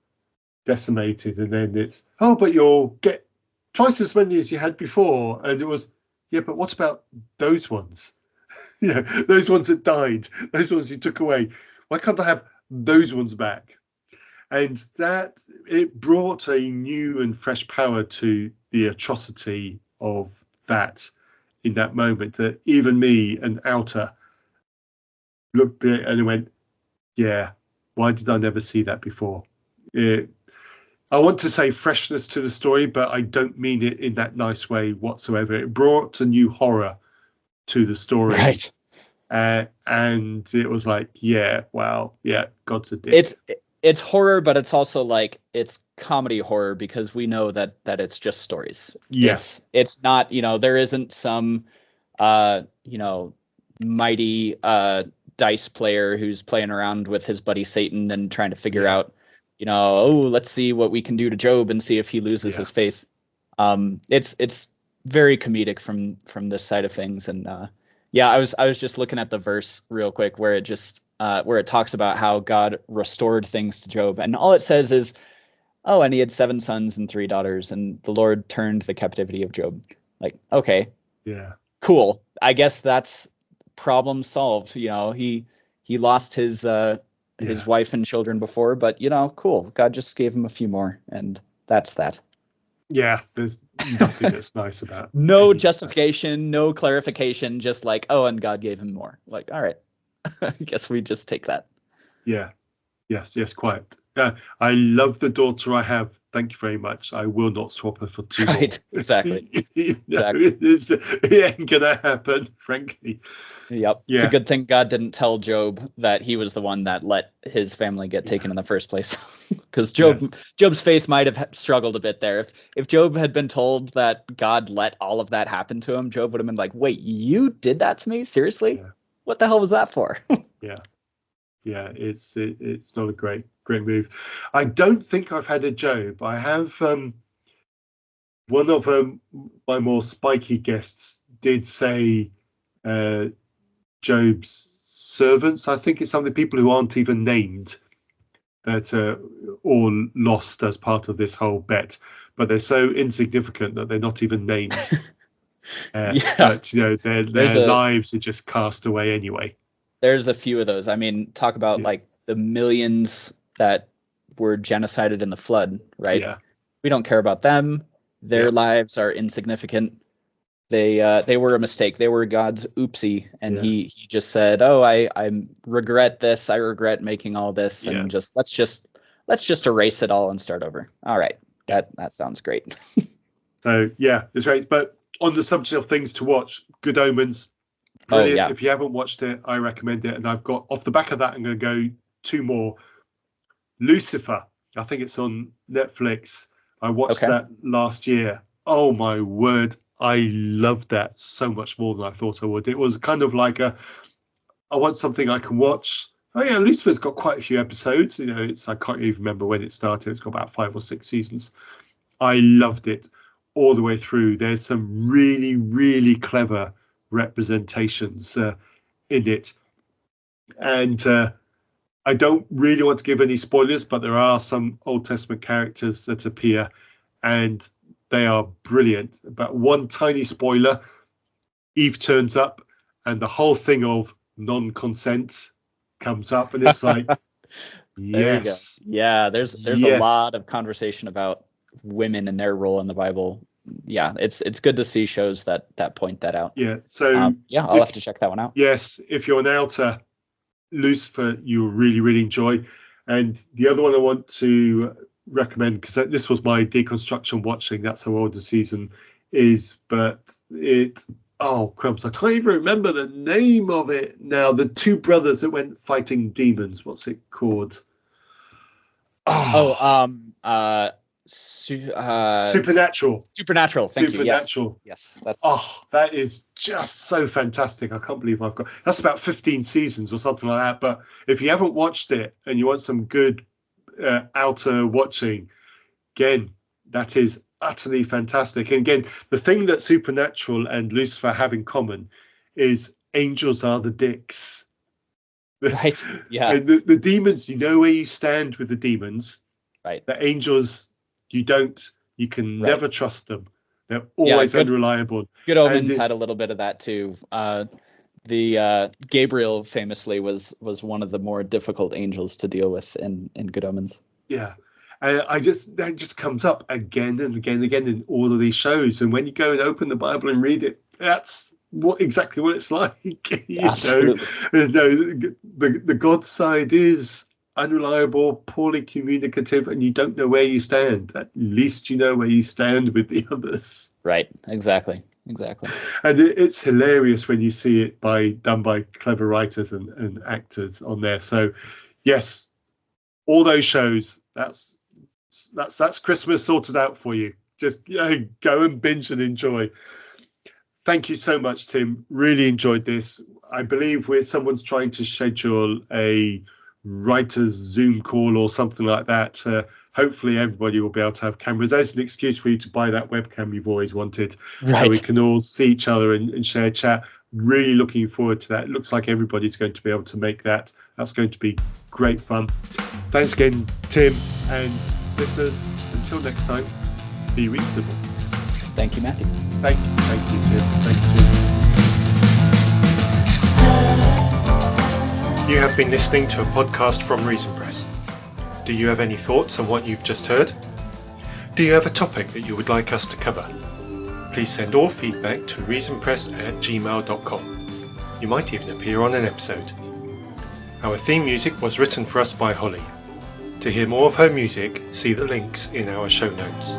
[SPEAKER 1] decimated, and then it's, oh, but you'll get twice as many as you had before, and it was, yeah, but what about those ones? Yeah, those ones that died, those ones you took away. Why can't I have those ones back? And that it brought a new and fresh power to the atrocity of that in that moment. That even me, an outer, looked at it and went, "Yeah, why did I never see that before?" I want to say freshness to the story, but I don't mean it in that nice way whatsoever. It brought a new horror to the story.
[SPEAKER 2] Right.
[SPEAKER 1] And it was like, yeah, wow, yeah, God's a dick.
[SPEAKER 2] It's horror, but it's also like it's comedy horror because we know that it's just stories.
[SPEAKER 1] Yes.
[SPEAKER 2] It's not, there isn't some mighty dice player who's playing around with his buddy Satan and trying to figure out, let's see what we can do to Job and see if he loses his faith. It's very comedic from this side of things. And I was just looking at the verse real quick where it talks about how God restored things to Job, and all it says is, "Oh, and he had 7 sons and 3 daughters, and the Lord turned the captivity of Job." Like, okay,
[SPEAKER 1] yeah,
[SPEAKER 2] cool. I guess that's problem solved. He lost his wife and children before, but cool. God just gave him a few more, and that's that.
[SPEAKER 1] Yeah, there's nothing that's nice about.
[SPEAKER 2] No justification, no clarification, just like, oh, and God gave him more. Like, all right, I guess we just take that.
[SPEAKER 1] Yeah, yes, quite. I love the daughter I have. Thank you very much. I will not swap her for 2 more.
[SPEAKER 2] Right, exactly.
[SPEAKER 1] It ain't gonna happen, frankly.
[SPEAKER 2] Yep.
[SPEAKER 1] Yeah.
[SPEAKER 2] It's a good thing God didn't tell Job that he was the one that let his family get taken in the first place, because Job's faith might have struggled a bit there. If Job had been told that God let all of that happen to him, Job would have been like, "Wait, you did that to me? Seriously?
[SPEAKER 1] Yeah.
[SPEAKER 2] What the hell was that for?"
[SPEAKER 1] Yeah, it's not a great move. I don't think I've had a Job. I have one of my more spiky guests did say Job's servants. I think it's some of the people who aren't even named that are all lost as part of this whole bet, but they're so insignificant that they're not even named. But their lives are just cast away anyway.
[SPEAKER 2] There's a few of those. I mean, talk about like the millions that were genocided in the flood, right?
[SPEAKER 1] Yeah.
[SPEAKER 2] We don't care about them. Their lives are insignificant. They were a mistake. They were God's oopsie, and he just said, "Oh, I regret this. I regret making all this, and let's just erase it all and start over." All right, that sounds great.
[SPEAKER 1] So it's great. But on the subject of things to watch, Good Omens. Brilliant. Oh, yeah. If you haven't watched it, I recommend it. And I've got, off the back of that, I'm going to go 2 more. Lucifer. I think it's on Netflix. I watched that last year. Oh, my word. I loved that so much more than I thought I would. It was kind of like I want something I can watch. Oh, yeah, Lucifer's got quite a few episodes. I can't even remember when it started. It's got about 5 or 6 seasons. I loved it all the way through. There's some really, really clever representations in it, and I don't really want to give any spoilers, but there are some Old Testament characters that appear and they are brilliant. But one tiny spoiler: Eve turns up and the whole thing of non-consent comes up, and it's like yes,
[SPEAKER 2] there's a lot of conversation about women and their role in the Bible. It's good to see shows that point that out.
[SPEAKER 1] So
[SPEAKER 2] I'll have to check that one out.
[SPEAKER 1] Yes, if you're an outer, Lucifer you'll really, really enjoy. And the other one I want to recommend, because this was my deconstruction watching, that's how old the season is, but crumbs, I can't even remember the name of it now. The 2 brothers that went fighting demons, what's it called? Supernatural.
[SPEAKER 2] Thank you. Yes.
[SPEAKER 1] That is just so fantastic. I can't believe that's about 15 seasons or something like that. But if you haven't watched it and you want some good outer watching, again, that is utterly fantastic. And again, the thing that Supernatural and Lucifer have in common is angels are the dicks.
[SPEAKER 2] Right. Yeah.
[SPEAKER 1] The demons, you know where you stand with the demons.
[SPEAKER 2] Right.
[SPEAKER 1] The angels, you can never trust them. They're always unreliable.
[SPEAKER 2] Good Omens had a little bit of that too. The Gabriel famously was one of the more difficult angels to deal with in Good Omens.
[SPEAKER 1] Yeah. That just comes up again and again and again in all of these shows. And when you go and open the Bible and read it, that's exactly what it's like.
[SPEAKER 2] Absolutely.
[SPEAKER 1] The God side is unreliable, poorly communicative, and you don't know where you stand. At least you know where you stand with the others.
[SPEAKER 2] Right. Exactly.
[SPEAKER 1] And it's hilarious when you see it done by clever writers and actors on there. So, yes, all those shows. That's Christmas sorted out for you. Just go and binge and enjoy. Thank you so much, Tim. Really enjoyed this. I believe someone's trying to schedule a writer's Zoom call or something like that. Hopefully everybody will be able to have cameras. There's an excuse for you to buy that webcam you've always wanted.
[SPEAKER 2] Right.
[SPEAKER 1] So we can all see each other and share chat. Really looking forward to that. It looks like everybody's going to be able to make that. That's going to be great fun. Thanks again, Tim, and listeners. Until next time, be reasonable.
[SPEAKER 2] Thank you, Matthew.
[SPEAKER 1] Thank you, Tim. Thank you. You have been listening to a podcast from Reason Press. Do you have any thoughts on what you've just heard? Do you have a topic that you would like us to cover? Please send all feedback to reasonpress@gmail.com. You might even appear on an episode. Our theme music was written for us by Holly. To hear more of her music, see the links in our show notes.